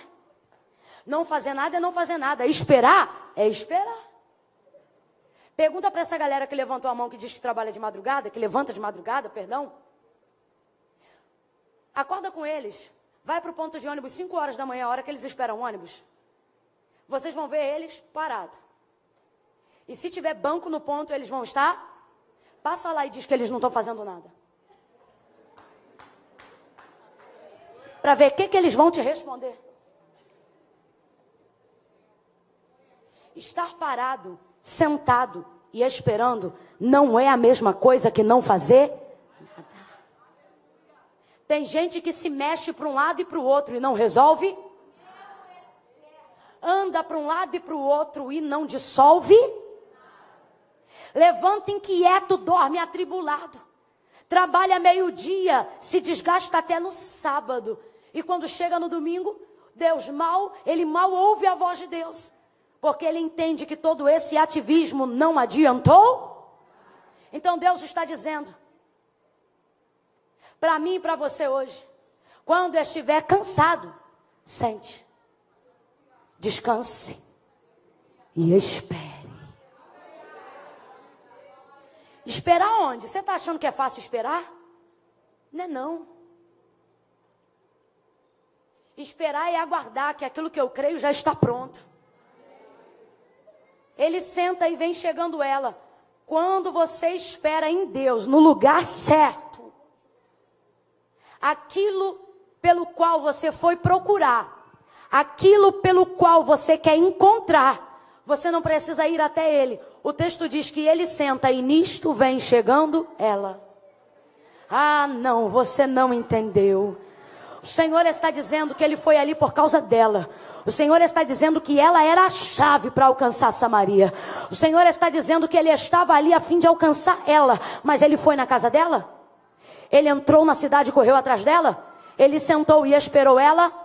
Não fazer nada é não fazer nada. Esperar é esperar. Pergunta para essa galera que levantou a mão, que diz que trabalha de madrugada, que levanta de madrugada, perdão. Acorda com eles. Vai para o ponto de ônibus 5 horas da manhã, a hora que eles esperam o ônibus. Vocês vão ver eles parados. E se tiver banco no ponto, eles vão estar. Passa lá e diz que eles não estão fazendo nada. Para ver o que eles vão te responder. Estar parado, sentado e esperando não é a mesma coisa que não fazer nada. Tem gente que se mexe para um lado e para o outro e não resolve. Anda para um lado e para o outro e não dissolve. Levanta inquieto, dorme atribulado. Trabalha meio-dia, se desgasta até no sábado. E quando chega no domingo, ele mal ouve a voz de Deus. Porque ele entende que todo esse ativismo não adiantou. Então Deus está dizendo, para mim e para você hoje, quando estiver cansado, sente, descanse e espere. Esperar onde? Você está achando que é fácil esperar? Não é não. Esperar é aguardar que aquilo que eu creio já está pronto. Ele senta e vem chegando ela. Quando você espera em Deus, no lugar certo, aquilo pelo qual você foi procurar, aquilo pelo qual você quer encontrar, você não precisa ir até ele. O texto diz que ele senta e nisto vem chegando ela. Ah, não, você não entendeu. O Senhor está dizendo que ele foi ali por causa dela. O Senhor está dizendo que ela era a chave para alcançar Samaria. O Senhor está dizendo que ele estava ali a fim de alcançar ela. Mas ele foi na casa dela? Ele entrou na cidade e correu atrás dela? Ele sentou e esperou ela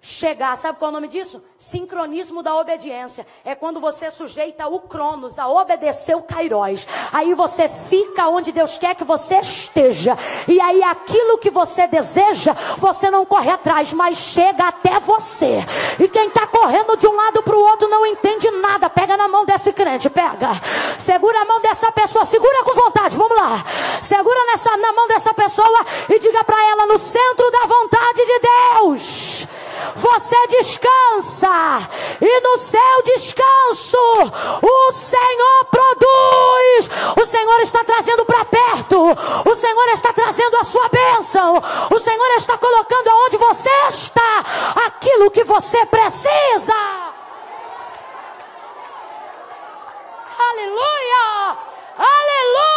chegar. Sabe qual é o nome disso? Sincronismo da obediência. É quando você sujeita o Cronos a obedecer o Kairos. Aí você fica onde Deus quer que você esteja. E aí aquilo que você deseja, você não corre atrás, mas chega até você. E quem está correndo de um lado para o outro não entende nada. Pega na mão desse crente, pega. Segura a mão dessa pessoa, segura com vontade, vamos lá. Segura na mão dessa pessoa e diga para ela, no centro da vontade de Deus, você descansa, e no seu descanso o Senhor produz. O Senhor está trazendo para perto, o Senhor está trazendo a sua bênção, o Senhor está colocando aonde você está aquilo que você precisa. Aleluia, aleluia.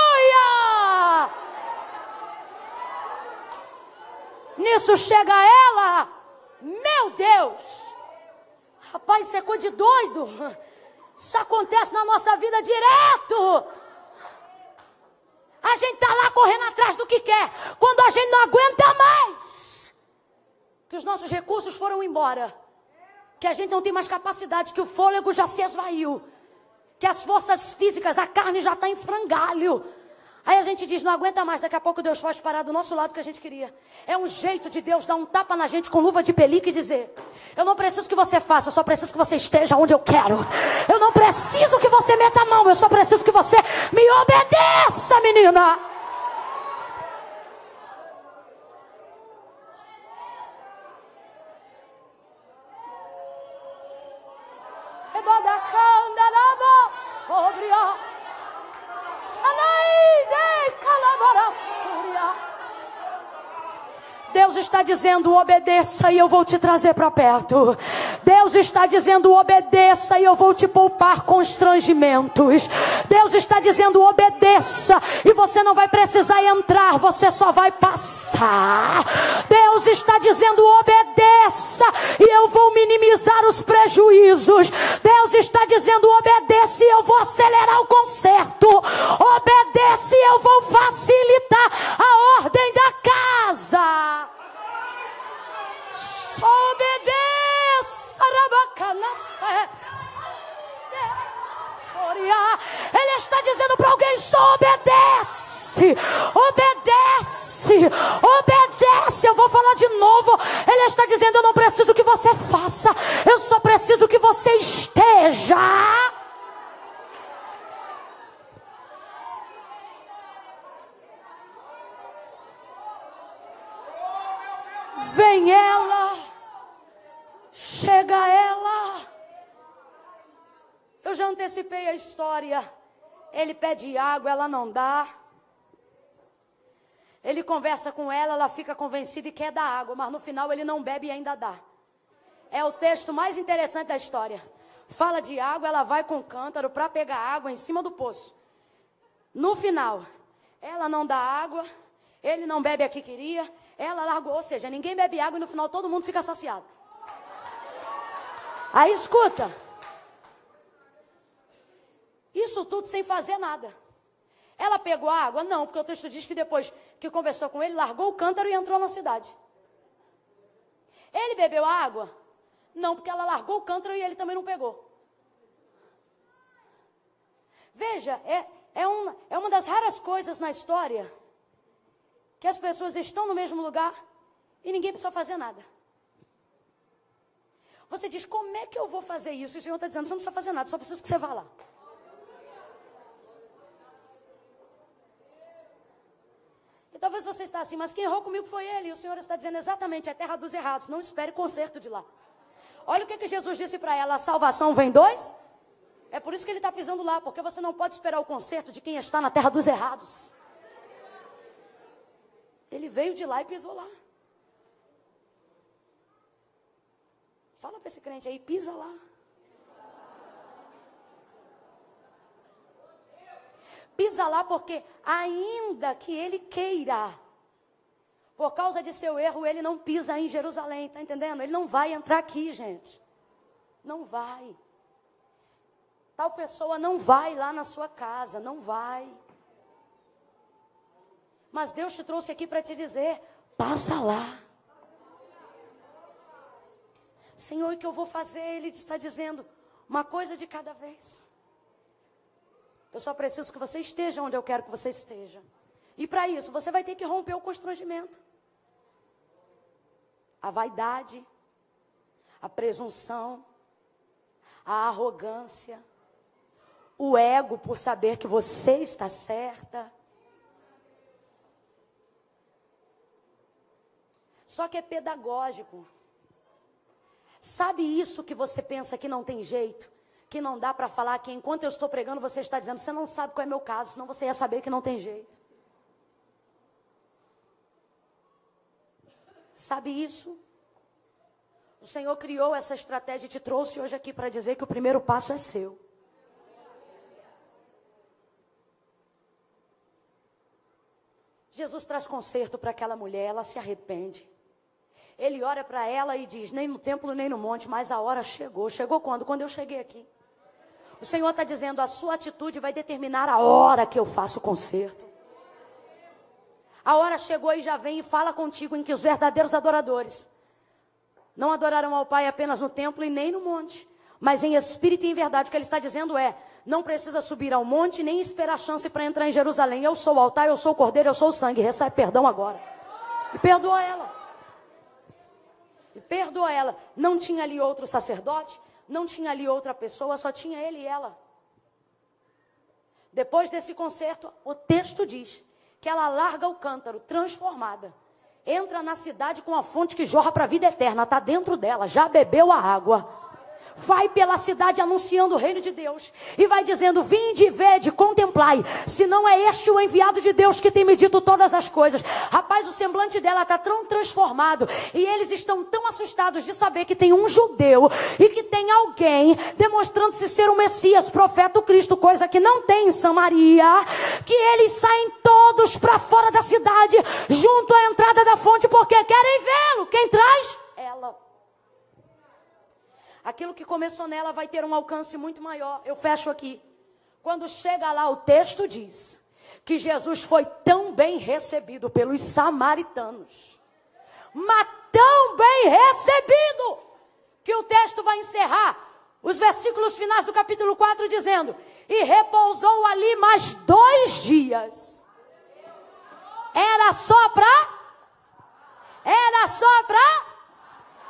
Nisso chega ela. Meu Deus, rapaz, isso é coisa de doido. Isso acontece na nossa vida direto. A gente está lá correndo atrás do que quer, quando a gente não aguenta mais, que os nossos recursos foram embora, que a gente não tem mais capacidade, que o fôlego já se esvaiu, que as forças físicas, a carne já está em frangalho. Aí a gente diz, não aguenta mais, daqui a pouco Deus faz parar do nosso lado que a gente queria. É um jeito de Deus dar um tapa na gente com luva de pelica e dizer, eu não preciso que você faça, eu só preciso que você esteja onde eu quero. Eu não preciso que você meta a mão, eu só preciso que você me obedeça, menina. Sobre a Deus está dizendo, obedeça e eu vou te trazer para perto. Deus está dizendo, obedeça e eu vou te poupar constrangimentos. Deus está dizendo, obedeça e você não vai precisar entrar, você só vai passar. Deus está dizendo, obedeça e eu vou minimizar os prejuízos. Deus está dizendo, obedeça e eu vou acelerar o conserto. Obedeça e eu vou facilitar a ordem da casa. Obedeça, Ele está dizendo para alguém, só obedece, obedece, obedece. Eu vou falar de novo. Ele está dizendo, eu não preciso que você faça, eu só preciso que você esteja. Vem ela. Chega ela. Eu já antecipei a história. Ele pede água, ela não dá. Ele conversa com ela, ela fica convencida e quer dar água, mas no final ele não bebe e ainda dá. É o texto mais interessante da história. Fala de água, ela vai com o cântaro para pegar água em cima do poço. No final, ela não dá água, ele não bebe a que queria, ela largou, ou seja, ninguém bebe água e no final todo mundo fica saciado. Aí escuta. Isso tudo sem fazer nada. Ela pegou a água? Não, porque o texto diz que depois que conversou com ele, largou o cântaro e entrou na cidade. Ele bebeu a água? Não, porque ela largou o cântaro e ele também não pegou. Veja, é uma das raras coisas na história que as pessoas estão no mesmo lugar e ninguém precisa fazer nada. Você diz, como é que eu vou fazer isso? E o Senhor está dizendo, você não precisa fazer nada, só precisa que você vá lá. E talvez você está assim, mas quem errou comigo foi ele. E o Senhor está dizendo exatamente, é terra dos errados, não espere conserto de lá. Olha o que Jesus disse para ela, a salvação vem dois. É por isso que ele está pisando lá, porque você não pode esperar o conserto de quem está na terra dos errados. Ele veio de lá e pisou lá. Fala para esse crente aí, pisa lá. Pisa lá porque ainda que ele queira, por causa de seu erro, ele não pisa em Jerusalém, está entendendo? Ele não vai entrar aqui, gente. Não vai. Tal pessoa não vai lá na sua casa, não vai. Mas Deus te trouxe aqui para te dizer, passa lá. Senhor, o que eu vou fazer? Ele está dizendo, uma coisa de cada vez. Eu só preciso que você esteja onde eu quero que você esteja. E para isso, você vai ter que romper o constrangimento. A vaidade, a presunção, a arrogância, o ego por saber que você está certa. Só que é pedagógico. Sabe isso que você pensa que não tem jeito? Que não dá para falar, que enquanto eu estou pregando você está dizendo, você não sabe qual é meu caso, senão você ia saber que não tem jeito. Sabe isso? O Senhor criou essa estratégia e te trouxe hoje aqui para dizer que o primeiro passo é seu. Jesus traz conserto para aquela mulher, ela se arrepende. Ele olha para ela e diz, nem no templo nem no monte, mas a hora chegou. Chegou quando? Quando eu cheguei aqui. O Senhor está dizendo, a sua atitude vai determinar a hora que eu faço o conserto. A hora chegou e já vem e fala contigo em que os verdadeiros adoradores não adorarão ao Pai apenas no templo e nem no monte, mas em espírito e em verdade. O que ele está dizendo é, não precisa subir ao monte nem esperar chance para entrar em Jerusalém. Eu sou o altar, eu sou o cordeiro, eu sou o sangue. Recebe perdão agora. E perdoa ela. E perdoa ela. Não tinha ali outro sacerdote, não tinha ali outra pessoa, só tinha ele e ela. Depois desse concerto, o texto diz que ela larga o cântaro, transformada. Entra na cidade com a fonte que jorra para a vida eterna. Está dentro dela, já bebeu a água. Vai pela cidade anunciando o reino de Deus. E vai dizendo, vinde, vede, contemplai. Se não é este o enviado de Deus que tem me dito todas as coisas. Rapaz, o semblante dela está tão transformado. E eles estão tão assustados de saber que tem um judeu. E que tem alguém demonstrando-se ser o Messias, profeta, o Cristo. Coisa que não tem em Samaria. Que eles saem todos para fora da cidade. Junto à entrada da fonte. Porque querem vê-lo. Quem traz? Ela. Aquilo que começou nela vai ter um alcance muito maior. Eu fecho aqui. Quando chega lá, o texto diz que Jesus foi tão bem recebido pelos samaritanos. Mas tão bem recebido, que o texto vai encerrar os versículos finais do capítulo 4 dizendo, e repousou ali mais 2 dias. Era só para...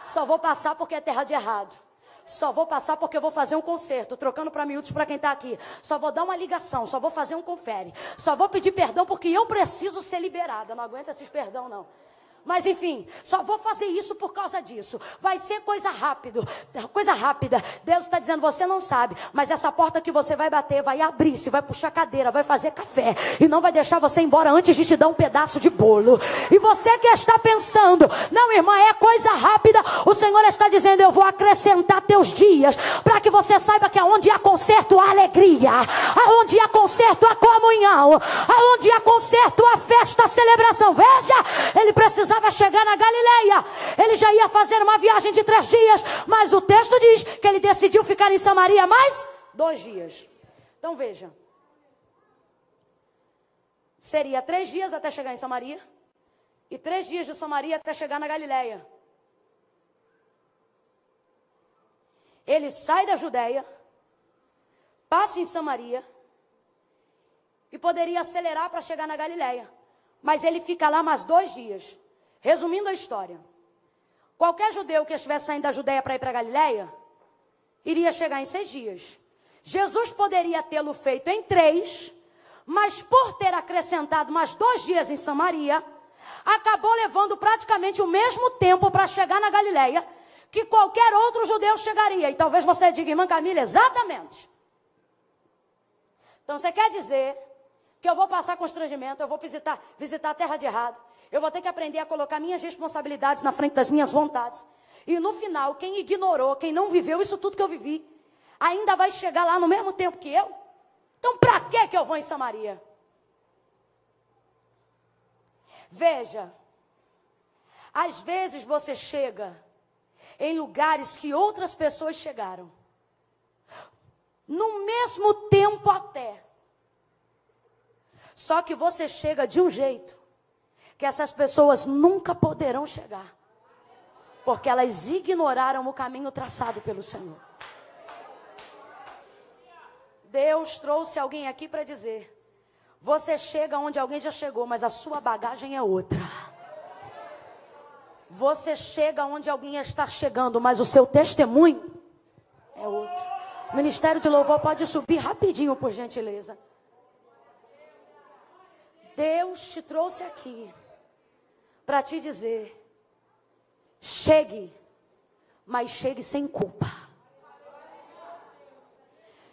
Só vou passar porque é terra de errado. Só vou passar porque eu vou fazer um concerto, trocando para miúdos para quem está aqui. Só vou dar uma ligação, só vou fazer um confere. Só vou pedir perdão porque eu preciso ser liberada. Não aguento esses perdão, não. Mas enfim, só vou fazer isso por causa disso. Vai ser coisa rápida. Deus está dizendo, você não sabe, mas essa porta que você vai bater, vai abrir, se vai puxar cadeira, vai fazer café, e não vai deixar você ir embora antes de te dar um pedaço de bolo. E você que está pensando, não, irmã, é coisa rápida, o Senhor está dizendo, eu vou acrescentar teus dias, para que você saiba que aonde há concerto há alegria, aonde há concerto há comunhão, aonde há concerto há festa, há celebração. Veja, ele precisava chegar na Galileia, ele já ia fazer uma viagem de 3 dias, mas o texto diz que ele decidiu ficar em Samaria mais 2 dias. Então veja, seria 3 dias até chegar em Samaria, e 3 dias de Samaria até chegar na Galileia. Ele sai da Judeia, passa em Samaria, e poderia acelerar para chegar na Galileia, mas ele fica lá mais 2 dias. Resumindo a história, qualquer judeu que estivesse saindo da Judeia para ir para a Galileia, iria chegar em 6 dias. Jesus poderia tê-lo feito em 3, mas por ter acrescentado mais 2 dias em Samaria, acabou levando praticamente o mesmo tempo para chegar na Galileia, que qualquer outro judeu chegaria. E talvez você diga, irmã Camila, exatamente. Então você quer dizer que eu vou passar constrangimento, eu vou visitar a terra de errado, eu vou ter que aprender a colocar minhas responsabilidades na frente das minhas vontades. E no final, quem ignorou, quem não viveu isso tudo que eu vivi, ainda vai chegar lá no mesmo tempo que eu? Então para que eu vou em Samaria? Veja, às vezes você chega em lugares que outras pessoas chegaram, no mesmo tempo até. Só que você chega de um jeito que essas pessoas nunca poderão chegar, porque elas ignoraram o caminho traçado pelo Senhor. Deus trouxe alguém aqui para dizer, você chega onde alguém já chegou, mas a sua bagagem é outra. Você chega onde alguém está chegando, mas o seu testemunho é outro. O Ministério de Louvor pode subir rapidinho, por gentileza. Deus te trouxe aqui para te dizer, chegue, mas chegue sem culpa.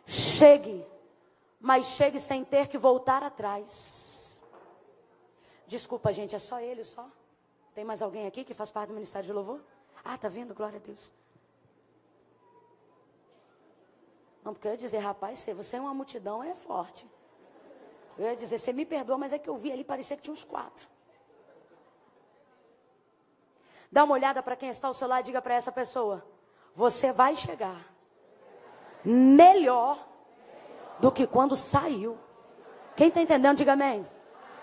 Chegue, mas chegue sem ter que voltar atrás. Desculpa, gente, é só ele, só? Tem mais alguém aqui que faz parte do Ministério de Louvor? Ah, tá vendo? Glória a Deus. Não, porque eu ia dizer, rapaz, se você é uma multidão, é forte. Eu ia dizer, você me perdoa, mas é que eu vi ali, parecia que tinha uns 4. Dá uma olhada para quem está ao seu lado e diga para essa pessoa, você vai chegar melhor do que quando saiu. Quem está entendendo, diga amém.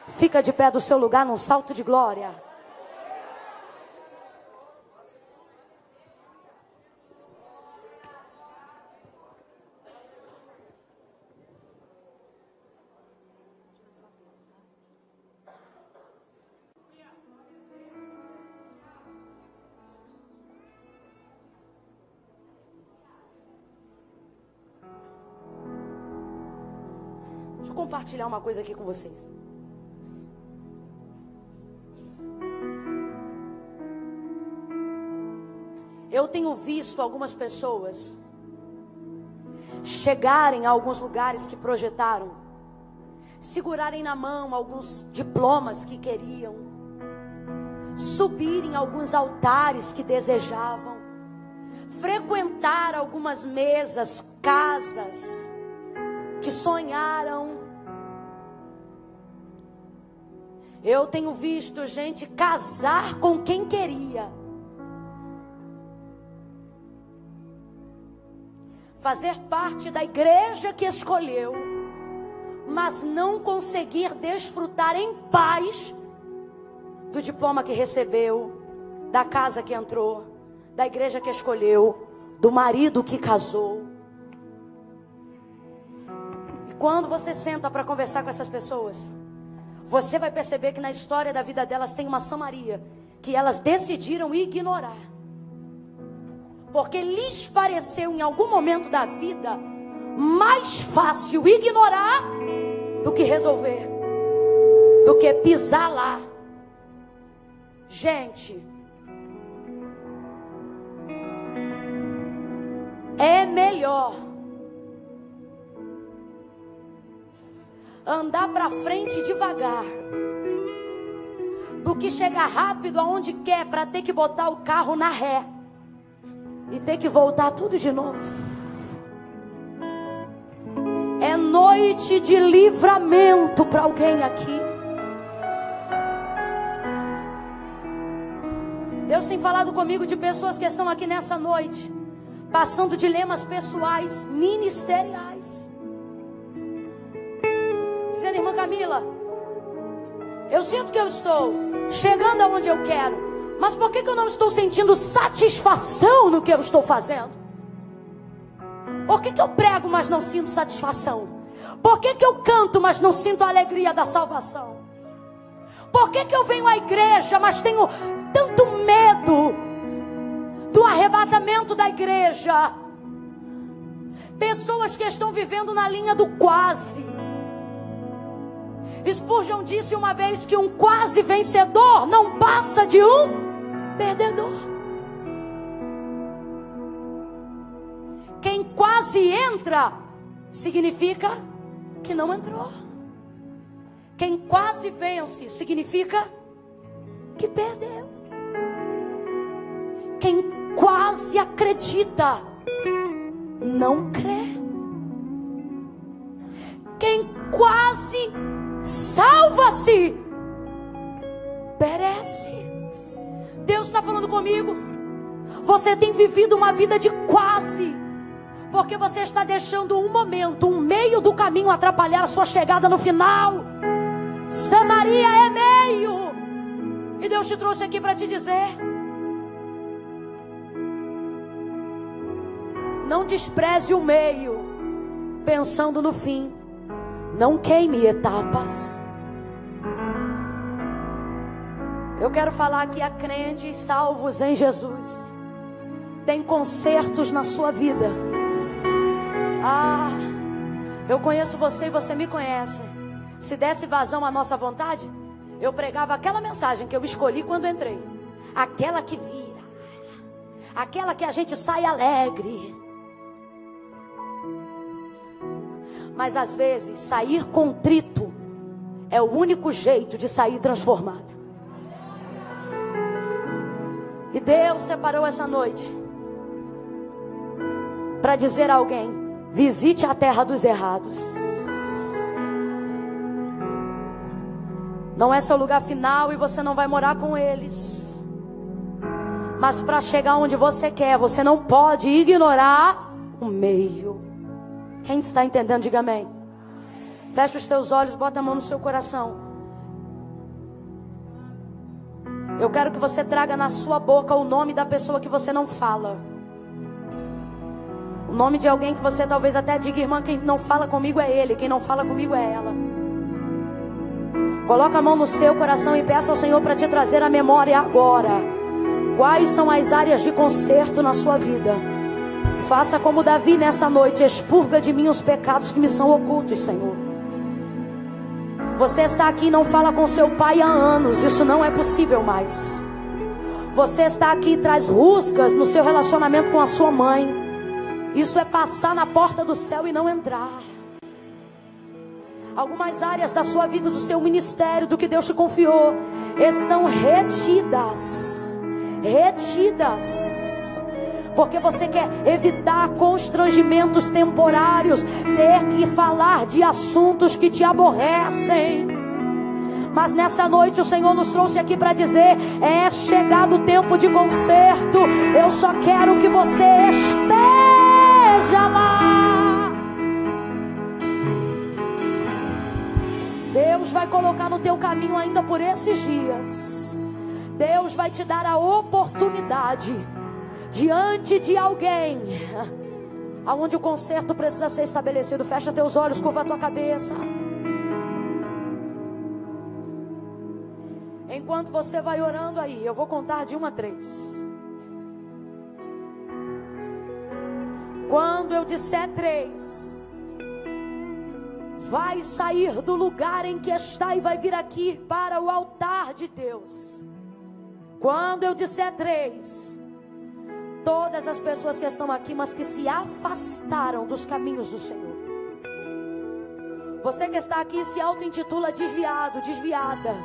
Fica de pé do seu lugar num salto de glória. Deixa eu compartilhar uma coisa aqui com vocês. Eu tenho visto algumas pessoas chegarem a alguns lugares que projetaram, segurarem na mão alguns diplomas que queriam, subirem alguns altares que desejavam, frequentar algumas mesas, casas que sonharam. Eu tenho visto gente casar com quem queria, fazer parte da igreja que escolheu, mas não conseguir desfrutar em paz do diploma que recebeu, da casa que entrou, da igreja que escolheu, do marido que casou. E quando você senta para conversar com essas pessoas, você vai perceber que na história da vida delas tem uma Samaria que elas decidiram ignorar, porque lhes pareceu em algum momento da vida mais fácil ignorar do que resolver, do que pisar lá. Gente, é melhor andar para frente devagar do que chegar rápido aonde quer para ter que botar o carro na ré e ter que voltar tudo de novo. É noite de livramento para alguém aqui. Deus tem falado comigo de pessoas que estão aqui nessa noite, passando dilemas pessoais, ministeriais, dizendo: irmã Camila, eu sinto que eu estou chegando aonde eu quero, mas por que eu não estou sentindo satisfação no que eu estou fazendo? Por que eu prego, mas não sinto satisfação? Por que eu canto, mas não sinto a alegria da salvação? Por que eu venho à igreja, mas tenho tanto medo do arrebatamento da igreja? Pessoas que estão vivendo na linha do quase. Spurgeon disse uma vez que um quase vencedor não passa de um perdedor. Quem quase entra significa que não entrou. Quem quase vence significa que perdeu. Quem quase acredita não crê. Quem quase salva-se perece. Deus está falando comigo. Você tem vivido uma vida de quase, porque você está deixando um momento, um meio do caminho atrapalhar a sua chegada no final. Samaria é meio. E Deus te trouxe aqui para te dizer: não despreze o meio, pensando no fim. Não queime etapas. Eu quero falar aqui a crentes salvos em Jesus. Tem consertos na sua vida. Eu conheço você e você me conhece. Se desse vazão à nossa vontade, eu pregava aquela mensagem que eu escolhi quando entrei. Aquela que vira. Aquela que a gente sai alegre. Mas às vezes sair contrito é o único jeito de sair transformado. E Deus separou essa noite para dizer a alguém: visite a terra dos errados. Não é seu lugar final e você não vai morar com eles. Mas para chegar onde você quer, você não pode ignorar o meio. Quem está entendendo, diga amém. Fecha os seus olhos, bota a mão no seu coração. Eu quero que você traga na sua boca o nome da pessoa que você não fala. O nome de alguém que você talvez até diga: irmã, quem não fala comigo é ele, quem não fala comigo é ela. Coloca a mão no seu coração e peça ao Senhor para te trazer a memória agora. Quais são as áreas de conserto na sua vida? Faça como Davi nessa noite: expurga de mim os pecados que me são ocultos, Senhor. Você está aqui e não fala com seu pai há anos. Isso não é possível mais. Você está aqui e traz rusgas no seu relacionamento com a sua mãe. Isso é passar na porta do céu e não entrar. Algumas áreas da sua vida, do seu ministério, do que Deus te confiou, estão retidas. Porque você quer evitar constrangimentos temporários, ter que falar de assuntos que te aborrecem. Mas nessa noite o Senhor nos trouxe aqui para dizer: é chegado o tempo de conserto. Eu só quero que você esteja lá. Deus vai colocar no teu caminho ainda por esses dias. Deus vai te dar a oportunidade diante de alguém aonde o conserto precisa ser estabelecido. Fecha teus olhos, curva a tua cabeça. Enquanto você vai orando aí, eu vou contar de 1 a 3. Quando eu disser 3, vai sair do lugar em que está e vai vir aqui para o altar de Deus. Quando eu disser 3, todas as pessoas que estão aqui, mas que se afastaram dos caminhos do Senhor. Você que está aqui e se auto-intitula desviado, desviada.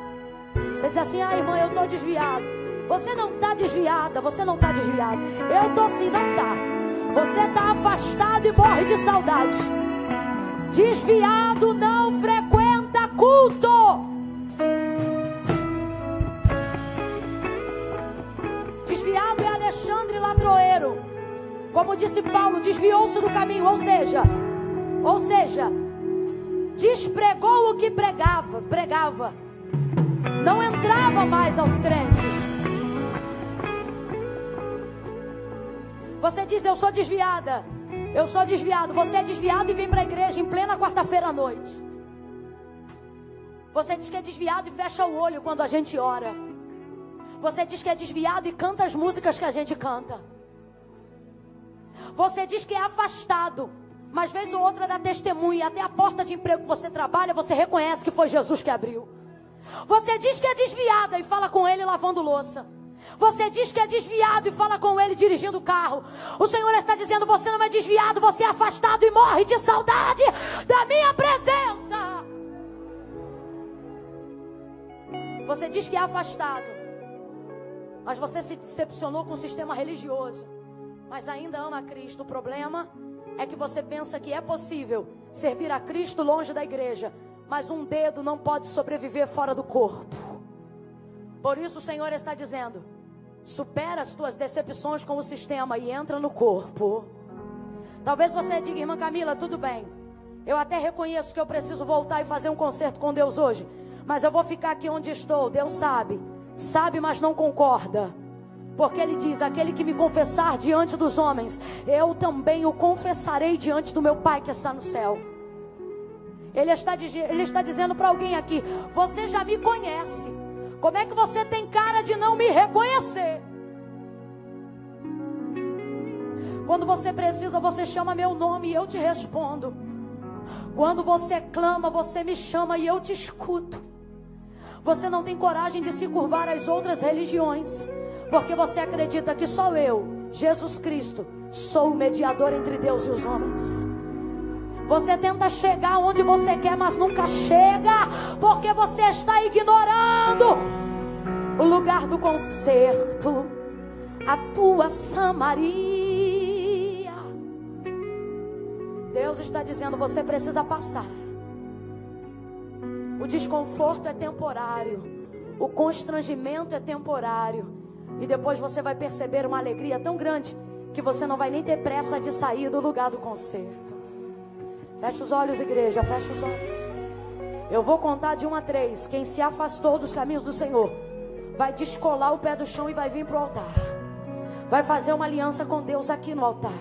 Você diz assim: ah, irmã, eu estou desviado. Você não está desviada, você não está desviado. Eu estou sim, não está. Você está afastado e morre de saudade. Desviado não frequenta culto. Desviado é Alexandre Ladroeiro. Como disse Paulo, desviou-se do caminho. Ou seja, despregou o que pregava. Não entrava mais aos crentes. Você diz: eu sou desviada. Eu sou desviado. Você é desviado e vem para a igreja em plena quarta-feira à noite. Você diz que é desviado e fecha o olho quando a gente ora. Você diz que é desviado e canta as músicas que a gente canta. Você diz que é afastado, mas vez ou outra dá testemunha. Até a porta de emprego que você trabalha, você reconhece que foi Jesus que abriu. Você diz que é desviada e fala com ele lavando louça. Você diz que é desviado e fala com ele dirigindo o carro. O Senhor está dizendo: você não é desviado, você é afastado e morre de saudade da minha presença. Você diz que é afastado, mas você se decepcionou com o sistema religioso, mas ainda ama Cristo. O problema é que você pensa que é possível servir a Cristo longe da igreja, mas um dedo não pode sobreviver fora do corpo. Por isso o Senhor está dizendo: supera as tuas decepções com o sistema e entra no corpo. Talvez você diga: irmã Camila, tudo bem, eu até reconheço que eu preciso voltar e fazer um concerto com Deus hoje, mas eu vou ficar aqui onde estou. Deus sabe, mas não concorda. Porque Ele diz: aquele que me confessar diante dos homens, eu também o confessarei diante do meu Pai que está no céu. Ele está dizendo para alguém aqui: você já me conhece. Como é que você tem cara de não me reconhecer? Quando você precisa, você chama meu nome e eu te respondo. Quando você clama, você me chama e eu te escuto. Você não tem coragem de se curvar às outras religiões, porque você acredita que só eu, Jesus Cristo, sou o mediador entre Deus e os homens. Você tenta chegar onde você quer, mas nunca chega, porque você está ignorando o lugar do concerto, a tua Samaria. Deus está dizendo: você precisa passar. O desconforto é temporário, o constrangimento é temporário, e depois você vai perceber uma alegria tão grande que você não vai nem ter pressa de sair do lugar do concerto. Fecha os olhos, igreja, fecha os olhos. Eu vou contar de 1 a 3. Quem se afastou dos caminhos do Senhor vai descolar o pé do chão e vai vir para o altar. Vai fazer uma aliança com Deus aqui no altar.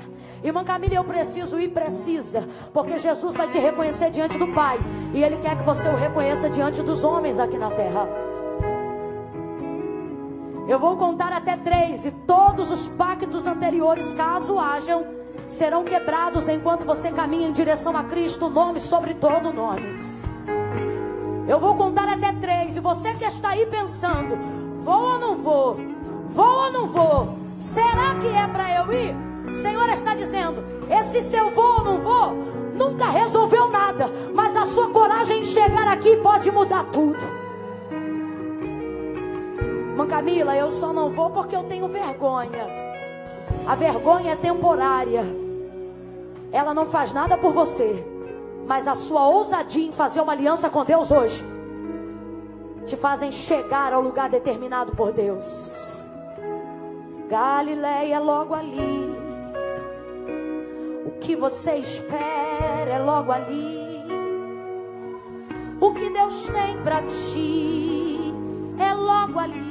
Irmã Camila, eu preciso ir, precisa, porque Jesus vai te reconhecer diante do Pai, e Ele quer que você o reconheça diante dos homens aqui na terra. Eu vou contar até 3, e todos os pactos anteriores, caso hajam, serão quebrados enquanto você caminha em direção a Cristo, o nome sobre todo nome. Eu vou contar até 3, e você que está aí pensando: vou ou não vou? Vou ou não vou? Será que é para eu ir? O Senhor está dizendo: esse seu vou ou não vou nunca resolveu nada, mas a sua coragem em chegar aqui pode mudar tudo. Irmã Camila, eu só não vou porque eu tenho vergonha. A vergonha é temporária. Ela não faz nada por você, mas a sua ousadia em fazer uma aliança com Deus hoje te fazem chegar ao lugar determinado por Deus. Galileia é logo ali. O que você espera é logo ali. O que Deus tem para ti é logo ali.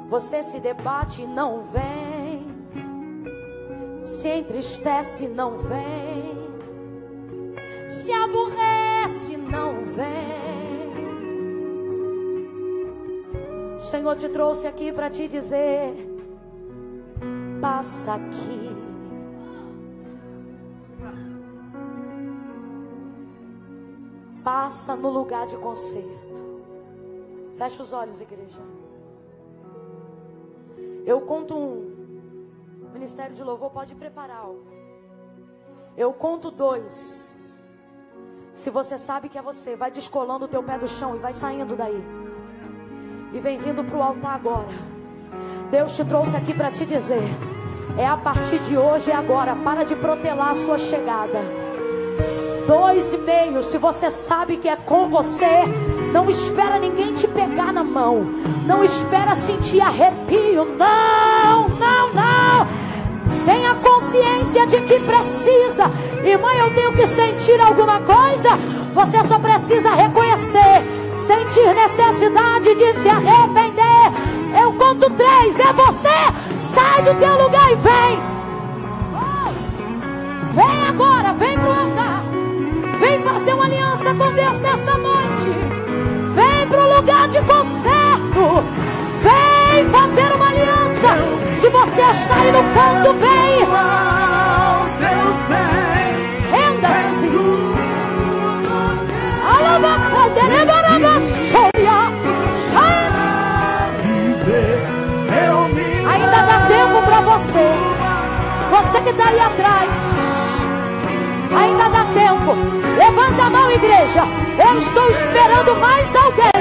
Você se debate e não vem, se entristece, não vem, se aborrece, não vem. O Senhor te trouxe aqui para te dizer: passa aqui. Passa no lugar de concerto. Fecha os olhos, igreja. Eu conto um. O Ministério de Louvor pode preparar algo. Eu conto 2. Se você sabe que é você, vai descolando o teu pé do chão e vai saindo daí. E vem vindo para o altar agora. Deus te trouxe aqui para te dizer: é a partir de hoje, é agora. Para de protelar a sua chegada. 2,5. Se você sabe que é com você, não espera ninguém te pegar na mão. Não espera sentir arrepio. Não, não, não. Tenha consciência de que precisa. Irmã, eu tenho que sentir alguma coisa. Você só precisa reconhecer, sentir necessidade de se arrepender. Eu conto 3, é você. Sai do teu lugar e vem. Vem agora, vem pro altar. Vem fazer uma aliança com Deus nessa noite. Vem pro lugar de conserto. Vem fazer uma aliança. Se você está aí no canto, vem. Renda-se. Ainda dá tempo para você. Você que está aí atrás. Ainda dá tempo. Levanta a mão, igreja. Eu estou esperando mais alguém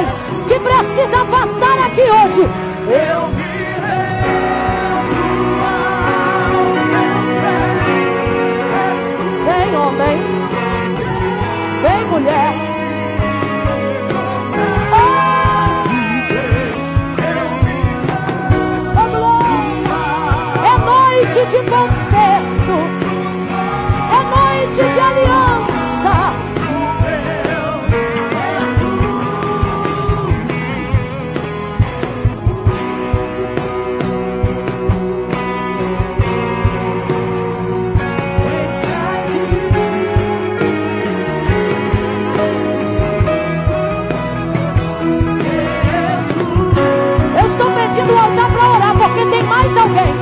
que precisa passar aqui hoje. Eu me rendo aos teus pés. Vem, homem. Vem, mulher. Oh, glória. É noite de concerto. É noite de aliança. Do altar para orar, porque tem mais alguém.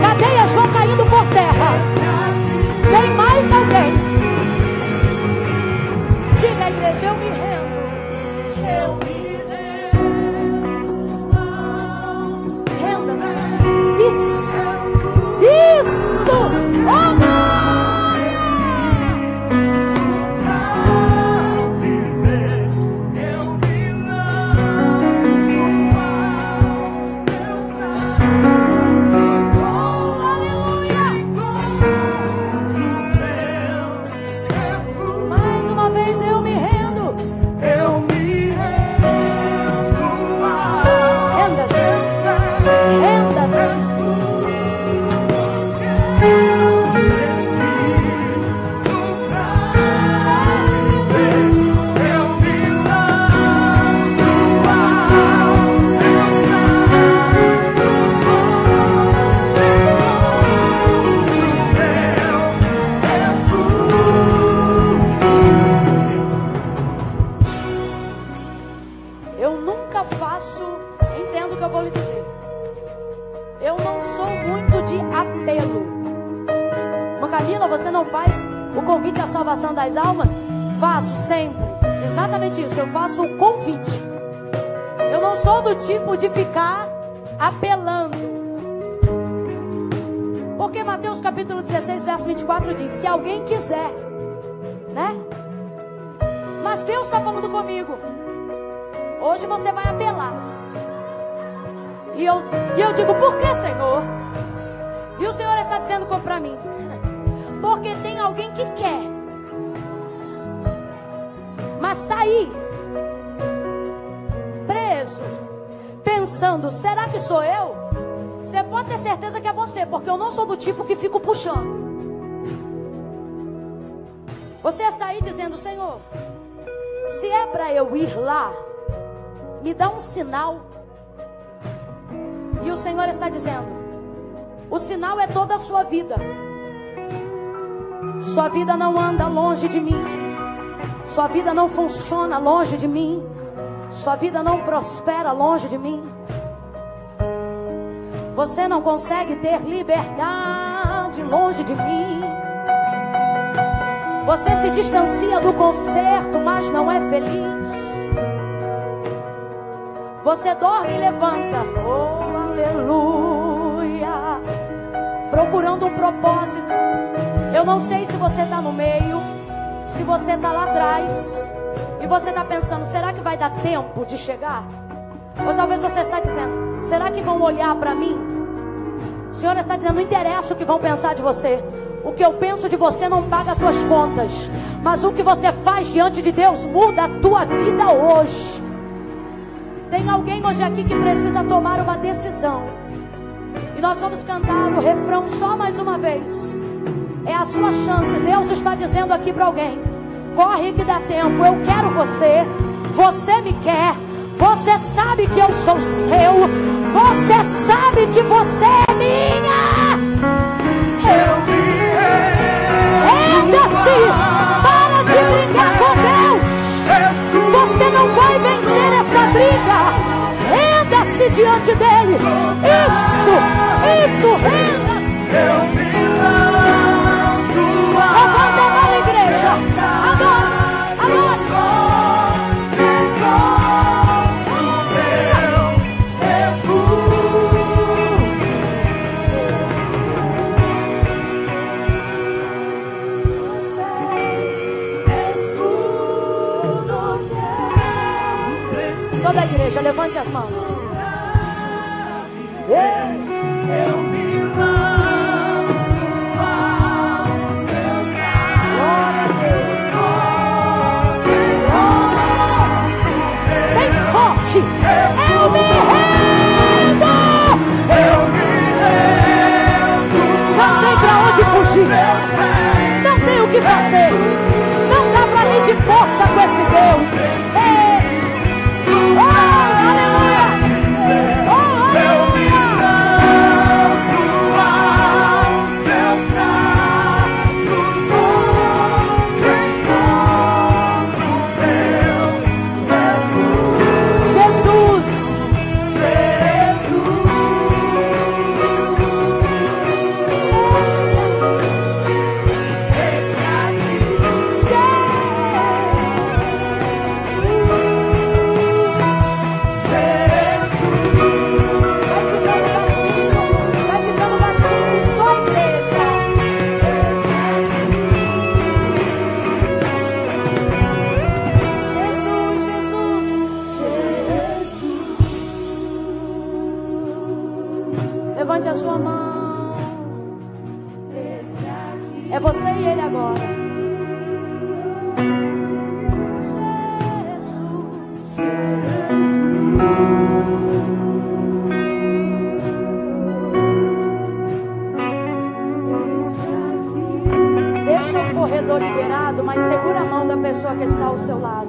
Cadeias vão caindo por terra. Tem mais alguém. Diga, igreja, eu me rendo. Eu me rendo. Renda-se. Isso. Oh, glória. Das almas, faço sempre exatamente isso. Eu faço um convite. Eu não sou do tipo de ficar apelando, porque Mateus capítulo 16 verso 24 diz: se alguém quiser, né? Mas Deus está falando comigo. Hoje você vai apelar. E eu digo: por que, Senhor? E o Senhor está dizendo para mim: porque tem alguém que quer, mas está aí, preso, pensando: será que sou eu? Você pode ter certeza que é você, porque eu não sou do tipo que fico puxando. Você está aí dizendo: Senhor, se é para eu ir lá, me dá um sinal. E o Senhor está dizendo: o sinal é toda a sua vida. Sua vida não anda longe de mim. Sua vida não funciona longe de mim. Sua vida não prospera longe de mim. Você não consegue ter liberdade longe de mim. Você se distancia do concerto, mas não é feliz. Você dorme e levanta. Oh, aleluia. Procurando um propósito. Eu não sei se você está no meio, se você está lá atrás, e você está pensando, será que vai dar tempo de chegar? Ou talvez você está dizendo, será que vão olhar para mim? O Senhor está dizendo, não interessa o que vão pensar de você. O que eu penso de você não paga as tuas contas, mas o que você faz diante de Deus muda a tua vida hoje. Tem alguém hoje aqui que precisa tomar uma decisão. E nós vamos cantar o refrão só mais uma vez. É a sua chance. Deus está dizendo aqui para alguém, corre que dá tempo. Eu quero você. Você me quer. Você sabe que eu sou seu. Você sabe que você é minha. Renda-se. Para de brigar com Deus. Você não vai vencer essa briga. Renda-se diante dele. Isso, renda. Levanta a mão, igreja. Adora. Toda a igreja, levante as mãos. Eu me lanço aos teus braços. Glória a Deus. Bem forte. Eu me rendo. Não tem pra onde fugir. Não tem o que fazer. Não dá pra medir força com esse Deus. Levante a sua mão. É você e ele agora. Deixa o corredor liberado, mas segura a mão da pessoa que está ao seu lado.